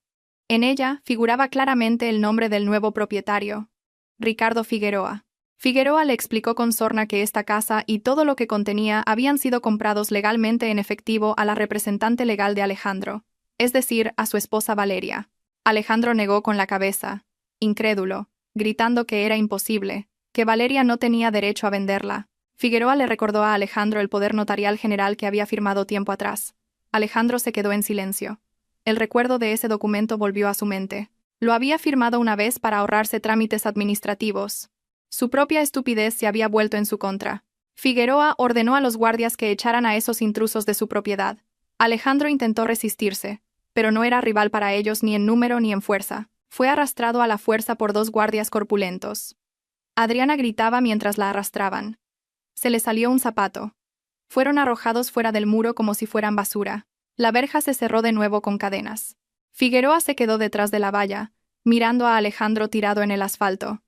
En ella figuraba claramente el nombre del nuevo propietario, Ricardo Figueroa. Figueroa le explicó con sorna que esta casa y todo lo que contenía habían sido comprados legalmente en efectivo a la representante legal de Alejandro, es decir, a su esposa Valeria. Alejandro negó con la cabeza, incrédulo, gritando que era imposible, que Valeria no tenía derecho a venderla. Figueroa le recordó a Alejandro el poder notarial general que había firmado tiempo atrás. Alejandro se quedó en silencio. El recuerdo de ese documento volvió a su mente. Lo había firmado una vez para ahorrarse trámites administrativos. Su propia estupidez se había vuelto en su contra. Figueroa ordenó a los guardias que echaran a esos intrusos de su propiedad. Alejandro intentó resistirse, pero no era rival para ellos ni en número ni en fuerza. Fue arrastrado a la fuerza por dos guardias corpulentos. Adriana gritaba mientras la arrastraban. Se le salió un zapato. Fueron arrojados fuera del muro como si fueran basura. La verja se cerró de nuevo con cadenas. Figueroa se quedó detrás de la valla, mirando a Alejandro tirado en el asfalto.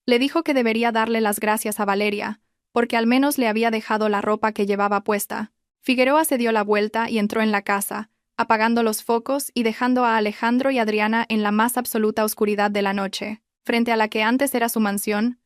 Le dijo que debería darle las gracias a Valeria, porque al menos le había dejado la ropa que llevaba puesta. Figueroa se dio la vuelta y entró en la casa, apagando los focos y dejando a Alejandro y Adriana en la más absoluta oscuridad de la noche. Frente a la que antes era su mansión,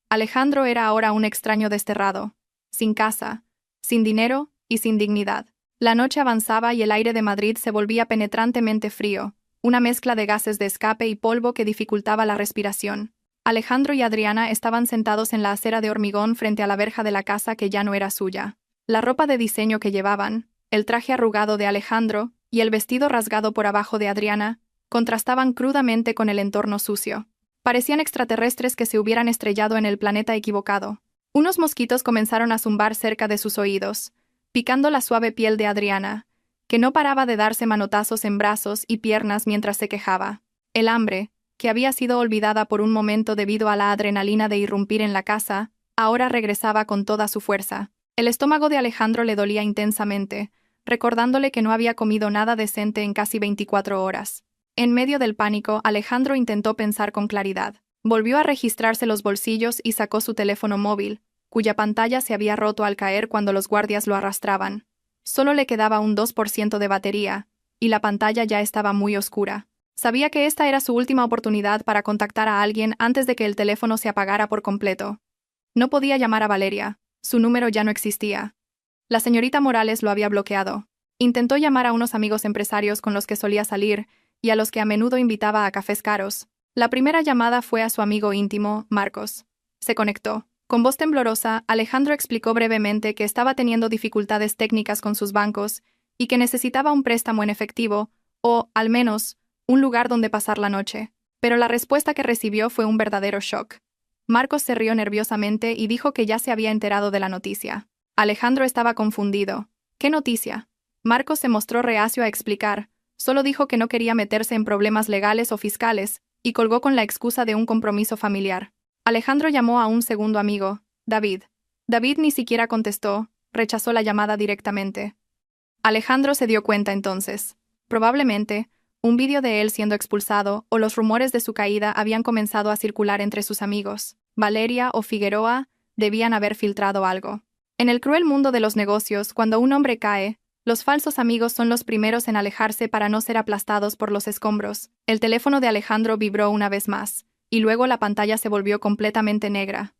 Alejandro era ahora un extraño desterrado, sin casa, sin dinero y sin dignidad. La noche avanzaba y el aire de Madrid se volvía penetrantemente frío, una mezcla de gases de escape y polvo que dificultaba la respiración. Alejandro y Adriana estaban sentados en la acera de hormigón frente a la verja de la casa que ya no era suya. La ropa de diseño que llevaban, el traje arrugado de Alejandro y el vestido rasgado por abajo de Adriana, contrastaban crudamente con el entorno sucio. Parecían extraterrestres que se hubieran estrellado en el planeta equivocado. Unos mosquitos comenzaron a zumbar cerca de sus oídos, picando la suave piel de Adriana, que no paraba de darse manotazos en brazos y piernas mientras se quejaba. El hambre, que había sido olvidada por un momento debido a la adrenalina de irrumpir en la casa, ahora regresaba con toda su fuerza. El estómago de Alejandro le dolía intensamente, recordándole que no había comido nada decente en casi 24 horas. En medio del pánico, Alejandro intentó pensar con claridad. Volvió a registrarse los bolsillos y sacó su teléfono móvil, cuya pantalla se había roto al caer cuando los guardias lo arrastraban. Solo le quedaba un 2% de batería, y la pantalla ya estaba muy oscura. Sabía que esta era su última oportunidad para contactar a alguien antes de que el teléfono se apagara por completo. No podía llamar a Valeria, su número ya no existía. La señorita Morales lo había bloqueado. Intentó llamar a unos amigos empresarios con los que solía salir y a los que a menudo invitaba a cafés caros. La primera llamada fue a su amigo íntimo, Marcos. Se conectó. Con voz temblorosa, Alejandro explicó brevemente que estaba teniendo dificultades técnicas con sus bancos y que necesitaba un préstamo en efectivo, o, al menos, un lugar donde pasar la noche. Pero la respuesta que recibió fue un verdadero shock. Marcos se rió nerviosamente y dijo que ya se había enterado de la noticia. Alejandro estaba confundido. ¿Qué noticia? Marcos se mostró reacio a explicar, solo dijo que no quería meterse en problemas legales o fiscales, y colgó con la excusa de un compromiso familiar. Alejandro llamó a un segundo amigo, David. David ni siquiera contestó, rechazó la llamada directamente. Alejandro se dio cuenta entonces. Probablemente, un vídeo de él siendo expulsado o los rumores de su caída habían comenzado a circular entre sus amigos. Valeria o Figueroa debían haber filtrado algo. En el cruel mundo de los negocios, cuando un hombre cae, los falsos amigos son los primeros en alejarse para no ser aplastados por los escombros. El teléfono de Alejandro vibró una vez más, y luego la pantalla se volvió completamente negra.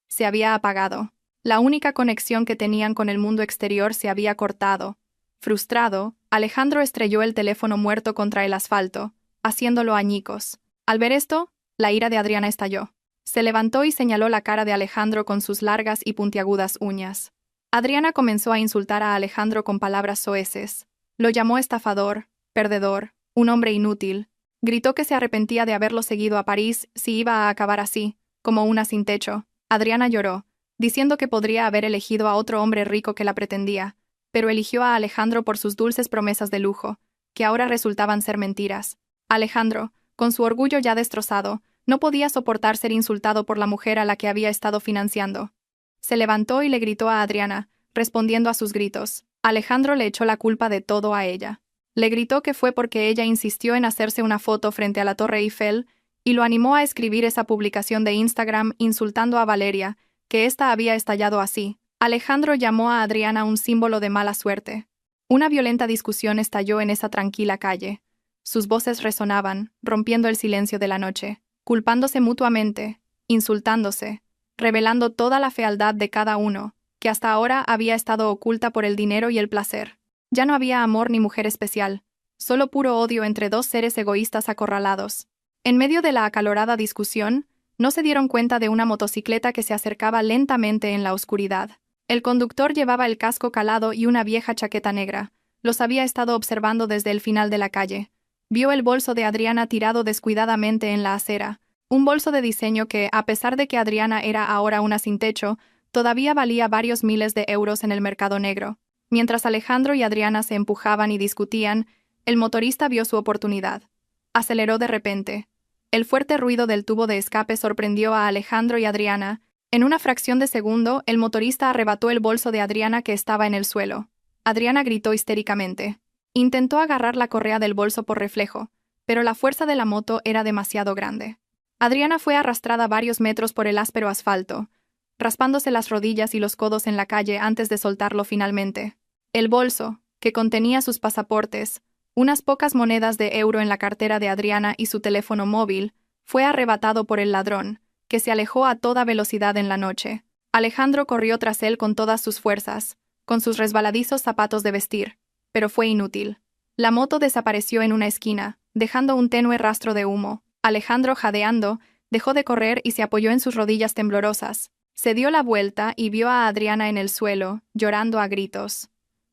Se había apagado. La única conexión que tenían con el mundo exterior se había cortado. Frustrado, Alejandro estrelló el teléfono muerto contra el asfalto, haciéndolo añicos. Al ver esto, la ira de Adriana estalló. Se levantó y señaló la cara de Alejandro con sus largas y puntiagudas uñas. Adriana comenzó a insultar a Alejandro con palabras soeces. Lo llamó estafador, perdedor, un hombre inútil. Gritó que se arrepentía de haberlo seguido a París si iba a acabar así, como una sin techo. Adriana lloró, diciendo que podría haber elegido a otro hombre rico que la pretendía, pero eligió a Alejandro por sus dulces promesas de lujo, que ahora resultaban ser mentiras. Alejandro, con su orgullo ya destrozado, no podía soportar ser insultado por la mujer a la que había estado financiando. Se levantó y le gritó a Adriana, respondiendo a sus gritos. Alejandro le echó la culpa de todo a ella. Le gritó que fue porque ella insistió en hacerse una foto frente a la Torre Eiffel y lo animó a escribir esa publicación de Instagram insultando a Valeria, que ésta había estallado así. Alejandro llamó a Adriana un símbolo de mala suerte. Una violenta discusión estalló en esa tranquila calle. Sus voces resonaban, rompiendo el silencio de la noche, culpándose mutuamente, insultándose, revelando toda la fealdad de cada uno, que hasta ahora había estado oculta por el dinero y el placer. Ya no había amor ni mujer especial, solo puro odio entre dos seres egoístas acorralados. En medio de la acalorada discusión, no se dieron cuenta de una motocicleta que se acercaba lentamente en la oscuridad. El conductor llevaba el casco calado y una vieja chaqueta negra. Los había estado observando desde el final de la calle. Vio el bolso de Adriana tirado descuidadamente en la acera, un bolso de diseño que, a pesar de que Adriana era ahora una sin techo, todavía valía varios miles de euros en el mercado negro. Mientras Alejandro y Adriana se empujaban y discutían, el motorista vio su oportunidad. Aceleró de repente. El fuerte ruido del tubo de escape sorprendió a Alejandro y Adriana. En una fracción de segundo, el motorista arrebató el bolso de Adriana que estaba en el suelo. Adriana gritó histéricamente. Intentó agarrar la correa del bolso por reflejo, pero la fuerza de la moto era demasiado grande. Adriana fue arrastrada varios metros por el áspero asfalto, raspándose las rodillas y los codos en la calle antes de soltarlo finalmente. El bolso, que contenía sus pasaportes, unas pocas monedas de euro en la cartera de Adriana y su teléfono móvil, fue arrebatado por el ladrón, que se alejó a toda velocidad en la noche. Alejandro corrió tras él con todas sus fuerzas, con sus resbaladizos zapatos de vestir, pero fue inútil. La moto desapareció en una esquina, dejando un tenue rastro de humo. Alejandro, jadeando, dejó de correr y se apoyó en sus rodillas temblorosas. Se dio la vuelta y vio a Adriana en el suelo, llorando a gritos.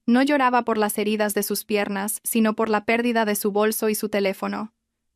No lloraba por las heridas de sus piernas, sino por la pérdida de su bolso y su teléfono.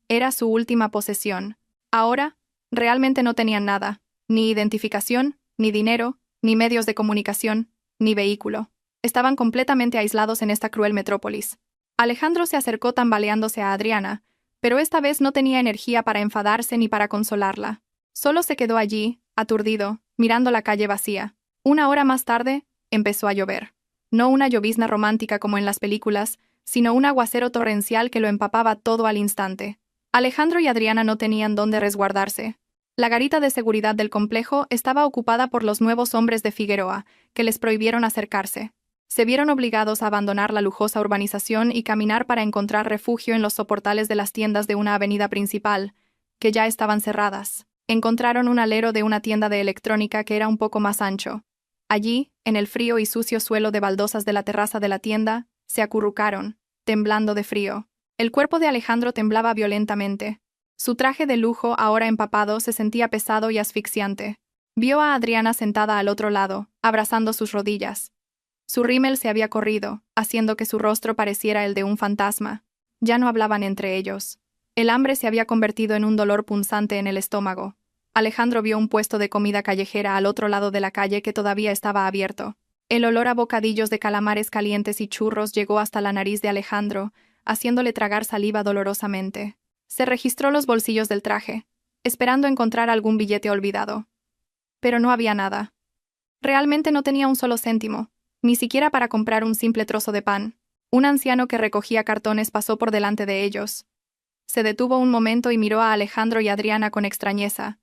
Era su última posesión. Ahora, realmente no tenían nada, ni identificación, ni dinero, ni medios de comunicación, ni vehículo. Estaban completamente aislados en esta cruel metrópolis. Alejandro se acercó tambaleándose a Adriana, pero esta vez no tenía energía para enfadarse ni para consolarla. Solo se quedó allí, aturdido, mirando la calle vacía. Una hora más tarde, empezó a llover. No una llovizna romántica como en las películas, sino un aguacero torrencial que lo empapaba todo al instante. Alejandro y Adriana no tenían dónde resguardarse. La garita de seguridad del complejo estaba ocupada por los nuevos hombres de Figueroa, que les prohibieron acercarse. Se vieron obligados a abandonar la lujosa urbanización y caminar para encontrar refugio en los soportales de las tiendas de una avenida principal, que ya estaban cerradas. Encontraron un alero de una tienda de electrónica que era un poco más ancho. Allí, en el frío y sucio suelo de baldosas de la terraza de la tienda, se acurrucaron, temblando de frío. El cuerpo de Alejandro temblaba violentamente. Su traje de lujo, ahora empapado, se sentía pesado y asfixiante. Vio a Adriana sentada al otro lado, abrazando sus rodillas. Su rímel se había corrido, haciendo que su rostro pareciera el de un fantasma. Ya no hablaban entre ellos. El hambre se había convertido en un dolor punzante en el estómago. Alejandro vio un puesto de comida callejera al otro lado de la calle que todavía estaba abierto. El olor a bocadillos de calamares calientes y churros llegó hasta la nariz de Alejandro, haciéndole tragar saliva dolorosamente. Se registró los bolsillos del traje, esperando encontrar algún billete olvidado. Pero no había nada. Realmente no tenía un solo céntimo, ni siquiera para comprar un simple trozo de pan. Un anciano que recogía cartones pasó por delante de ellos. Se detuvo un momento y miró a Alejandro y Adriana con extrañeza.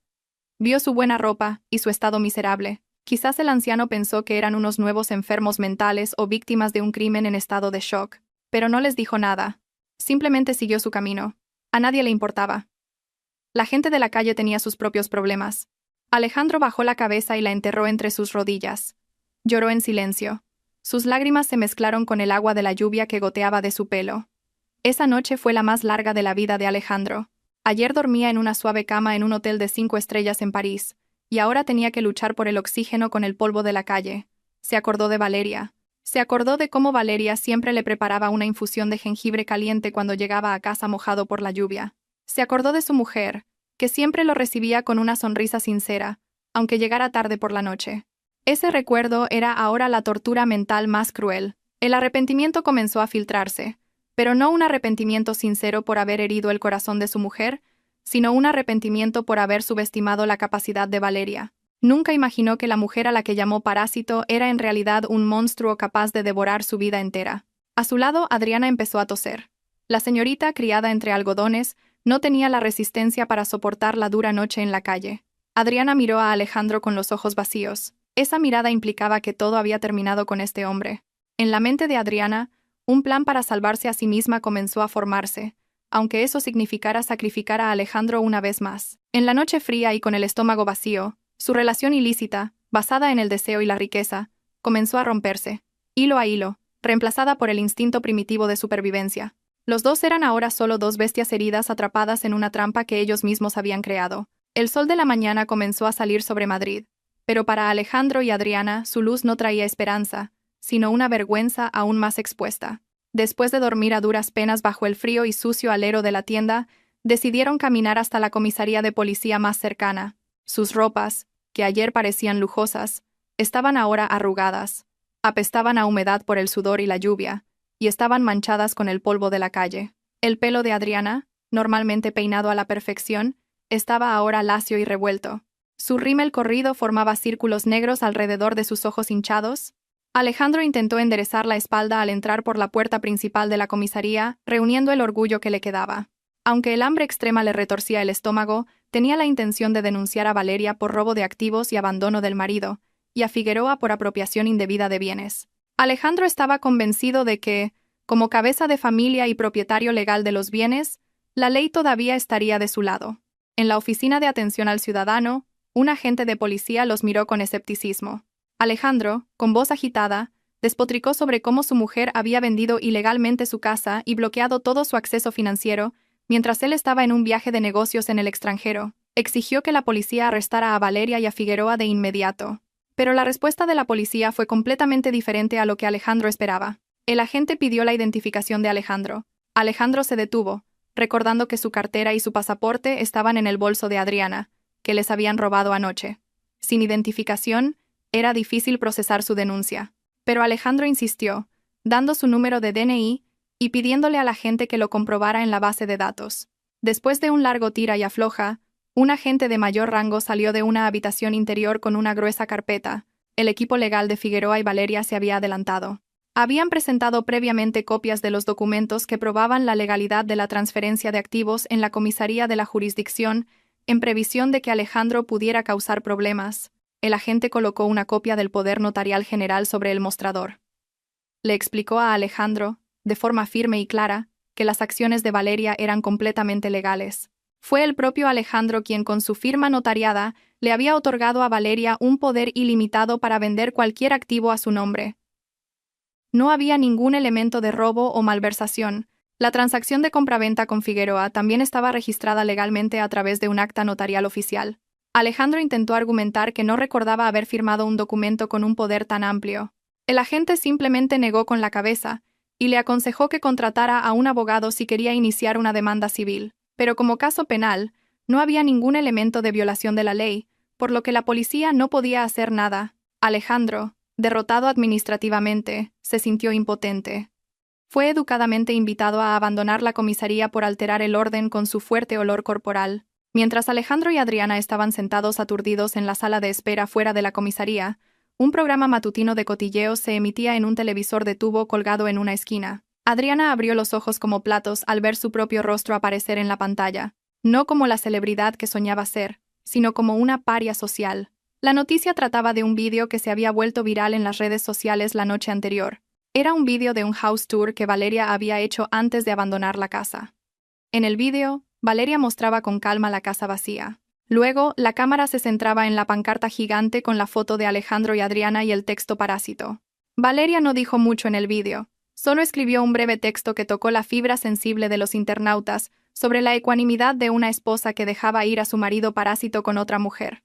Vio su buena ropa y su estado miserable. Quizás el anciano pensó que eran unos nuevos enfermos mentales o víctimas de un crimen en estado de shock, pero no les dijo nada. Simplemente siguió su camino. A nadie le importaba. La gente de la calle tenía sus propios problemas. Alejandro bajó la cabeza y la enterró entre sus rodillas. Lloró en silencio. Sus lágrimas se mezclaron con el agua de la lluvia que goteaba de su pelo. Esa noche fue la más larga de la vida de Alejandro. Ayer dormía en una suave cama en un hotel de 5 estrellas en París, y ahora tenía que luchar por el oxígeno con el polvo de la calle. Se acordó de Valeria. Se acordó de cómo Valeria siempre le preparaba una infusión de jengibre caliente cuando llegaba a casa mojado por la lluvia. Se acordó de su mujer, que siempre lo recibía con una sonrisa sincera, aunque llegara tarde por la noche. Ese recuerdo era ahora la tortura mental más cruel. El arrepentimiento comenzó a filtrarse, pero no un arrepentimiento sincero por haber herido el corazón de su mujer, sino un arrepentimiento por haber subestimado la capacidad de Valeria. Nunca imaginó que la mujer a la que llamó parásito era en realidad un monstruo capaz de devorar su vida entera. A su lado, Adriana empezó a toser. La señorita, criada entre algodones, no tenía la resistencia para soportar la dura noche en la calle. Adriana miró a Alejandro con los ojos vacíos. Esa mirada implicaba que todo había terminado con este hombre. En la mente de Adriana, un plan para salvarse a sí misma comenzó a formarse, aunque eso significara sacrificar a Alejandro una vez más. En la noche fría y con el estómago vacío, su relación ilícita, basada en el deseo y la riqueza, comenzó a romperse, hilo a hilo, reemplazada por el instinto primitivo de supervivencia. Los dos eran ahora solo dos bestias heridas atrapadas en una trampa que ellos mismos habían creado. El sol de la mañana comenzó a salir sobre Madrid, pero para Alejandro y Adriana su luz no traía esperanza, sino una vergüenza aún más expuesta. Después de dormir a duras penas bajo el frío y sucio alero de la tienda, decidieron caminar hasta la comisaría de policía más cercana. Sus ropas, que ayer parecían lujosas, estaban ahora arrugadas, apestaban a humedad por el sudor y la lluvia, y estaban manchadas con el polvo de la calle. El pelo de Adriana, normalmente peinado a la perfección, estaba ahora lacio y revuelto. Su rímel corrido formaba círculos negros alrededor de sus ojos hinchados. Alejandro intentó enderezar la espalda al entrar por la puerta principal de la comisaría, reuniendo el orgullo que le quedaba. Aunque el hambre extrema le retorcía el estómago, tenía la intención de denunciar a Valeria por robo de activos y abandono del marido, y a Figueroa por apropiación indebida de bienes. Alejandro estaba convencido de que, como cabeza de familia y propietario legal de los bienes, la ley todavía estaría de su lado. En la oficina de atención al ciudadano, un agente de policía los miró con escepticismo. Alejandro, con voz agitada, despotricó sobre cómo su mujer había vendido ilegalmente su casa y bloqueado todo su acceso financiero, mientras él estaba en un viaje de negocios en el extranjero. Exigió que la policía arrestara a Valeria y a Figueroa de inmediato. Pero la respuesta de la policía fue completamente diferente a lo que Alejandro esperaba. El agente pidió la identificación de Alejandro. Alejandro se detuvo, recordando que su cartera y su pasaporte estaban en el bolso de Adriana, que les habían robado anoche. Sin identificación, era difícil procesar su denuncia. Pero Alejandro insistió, dando su número de DNI y pidiéndole a la gente que lo comprobara en la base de datos. Después de un largo tira y afloja, un agente de mayor rango salió de una habitación interior con una gruesa carpeta. El equipo legal de Figueroa y Valeria se había adelantado. Habían presentado previamente copias de los documentos que probaban la legalidad de la transferencia de activos en la comisaría de la jurisdicción, en previsión de que Alejandro pudiera causar problemas. El agente colocó una copia del poder notarial general sobre el mostrador. Le explicó a Alejandro, de forma firme y clara, que las acciones de Valeria eran completamente legales. Fue el propio Alejandro quien con su firma notariada le había otorgado a Valeria un poder ilimitado para vender cualquier activo a su nombre. No había ningún elemento de robo o malversación. La transacción de compraventa con Figueroa también estaba registrada legalmente a través de un acta notarial oficial. Alejandro intentó argumentar que no recordaba haber firmado un documento con un poder tan amplio. El agente simplemente negó con la cabeza y le aconsejó que contratara a un abogado si quería iniciar una demanda civil. Pero como caso penal, no había ningún elemento de violación de la ley, por lo que la policía no podía hacer nada. Alejandro, derrotado administrativamente, se sintió impotente. Fue educadamente invitado a abandonar la comisaría por alterar el orden con su fuerte olor corporal. Mientras Alejandro y Adriana estaban sentados aturdidos en la sala de espera fuera de la comisaría, un programa matutino de cotilleos se emitía en un televisor de tubo colgado en una esquina. Adriana abrió los ojos como platos al ver su propio rostro aparecer en la pantalla, no como la celebridad que soñaba ser, sino como una paria social. La noticia trataba de un vídeo que se había vuelto viral en las redes sociales la noche anterior. Era un vídeo de un house tour que Valeria había hecho antes de abandonar la casa. En el vídeo, Valeria mostraba con calma la casa vacía. Luego, la cámara se centraba en la pancarta gigante con la foto de Alejandro y Adriana y el texto parásito. Valeria no dijo mucho en el vídeo, solo escribió un breve texto que tocó la fibra sensible de los internautas sobre la ecuanimidad de una esposa que dejaba ir a su marido parásito con otra mujer.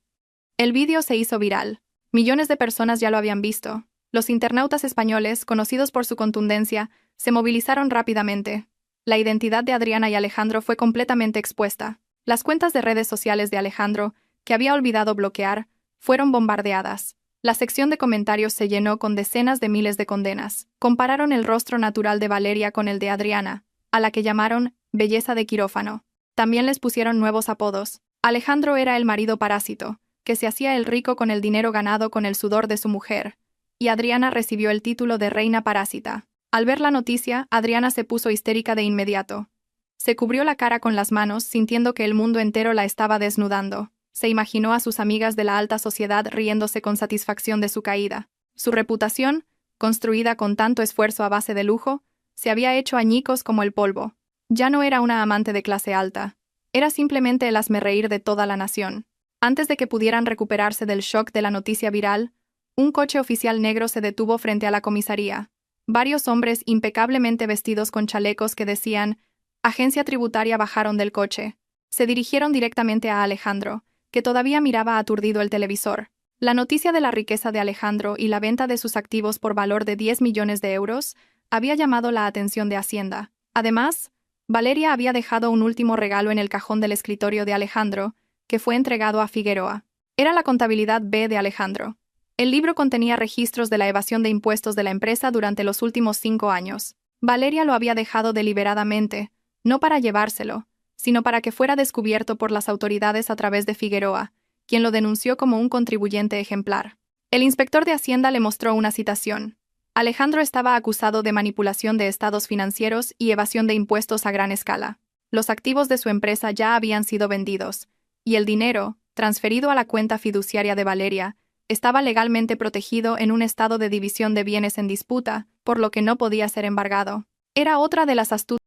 El vídeo se hizo viral. Millones de personas ya lo habían visto. Los internautas españoles, conocidos por su contundencia, se movilizaron rápidamente. La identidad de Adriana y Alejandro fue completamente expuesta. Las cuentas de redes sociales de Alejandro, que había olvidado bloquear, fueron bombardeadas. La sección de comentarios se llenó con decenas de miles de condenas. Compararon el rostro natural de Valeria con el de Adriana, a la que llamaron belleza de quirófano. También les pusieron nuevos apodos. Alejandro era el marido parásito, que se hacía el rico con el dinero ganado con el sudor de su mujer, y Adriana recibió el título de reina parásita. Al ver la noticia, Adriana se puso histérica de inmediato. Se cubrió la cara con las manos, sintiendo que el mundo entero la estaba desnudando. Se imaginó a sus amigas de la alta sociedad riéndose con satisfacción de su caída. Su reputación, construida con tanto esfuerzo a base de lujo, se había hecho añicos como el polvo. Ya no era una amante de clase alta. Era simplemente el hazmerreír de toda la nación. Antes de que pudieran recuperarse del shock de la noticia viral, un coche oficial negro se detuvo frente a la comisaría. Varios hombres impecablemente vestidos con chalecos que decían «Agencia Tributaria» bajaron del coche. Se dirigieron directamente a Alejandro, que todavía miraba aturdido el televisor. La noticia de la riqueza de Alejandro y la venta de sus activos por valor de 10 millones de euros había llamado la atención de Hacienda. Además, Valeria había dejado un último regalo en el cajón del escritorio de Alejandro, que fue entregado a Figueroa. Era la contabilidad B de Alejandro. El libro contenía registros de la evasión de impuestos de la empresa durante los últimos 5 años. Valeria lo había dejado deliberadamente, no para llevárselo, sino para que fuera descubierto por las autoridades a través de Figueroa, quien lo denunció como un contribuyente ejemplar. El inspector de Hacienda le mostró una citación. Alejandro estaba acusado de manipulación de estados financieros y evasión de impuestos a gran escala. Los activos de su empresa ya habían sido vendidos, y el dinero, transferido a la cuenta fiduciaria de Valeria, estaba legalmente protegido en un estado de división de bienes en disputa, por lo que no podía ser embargado. Era otra de las astucias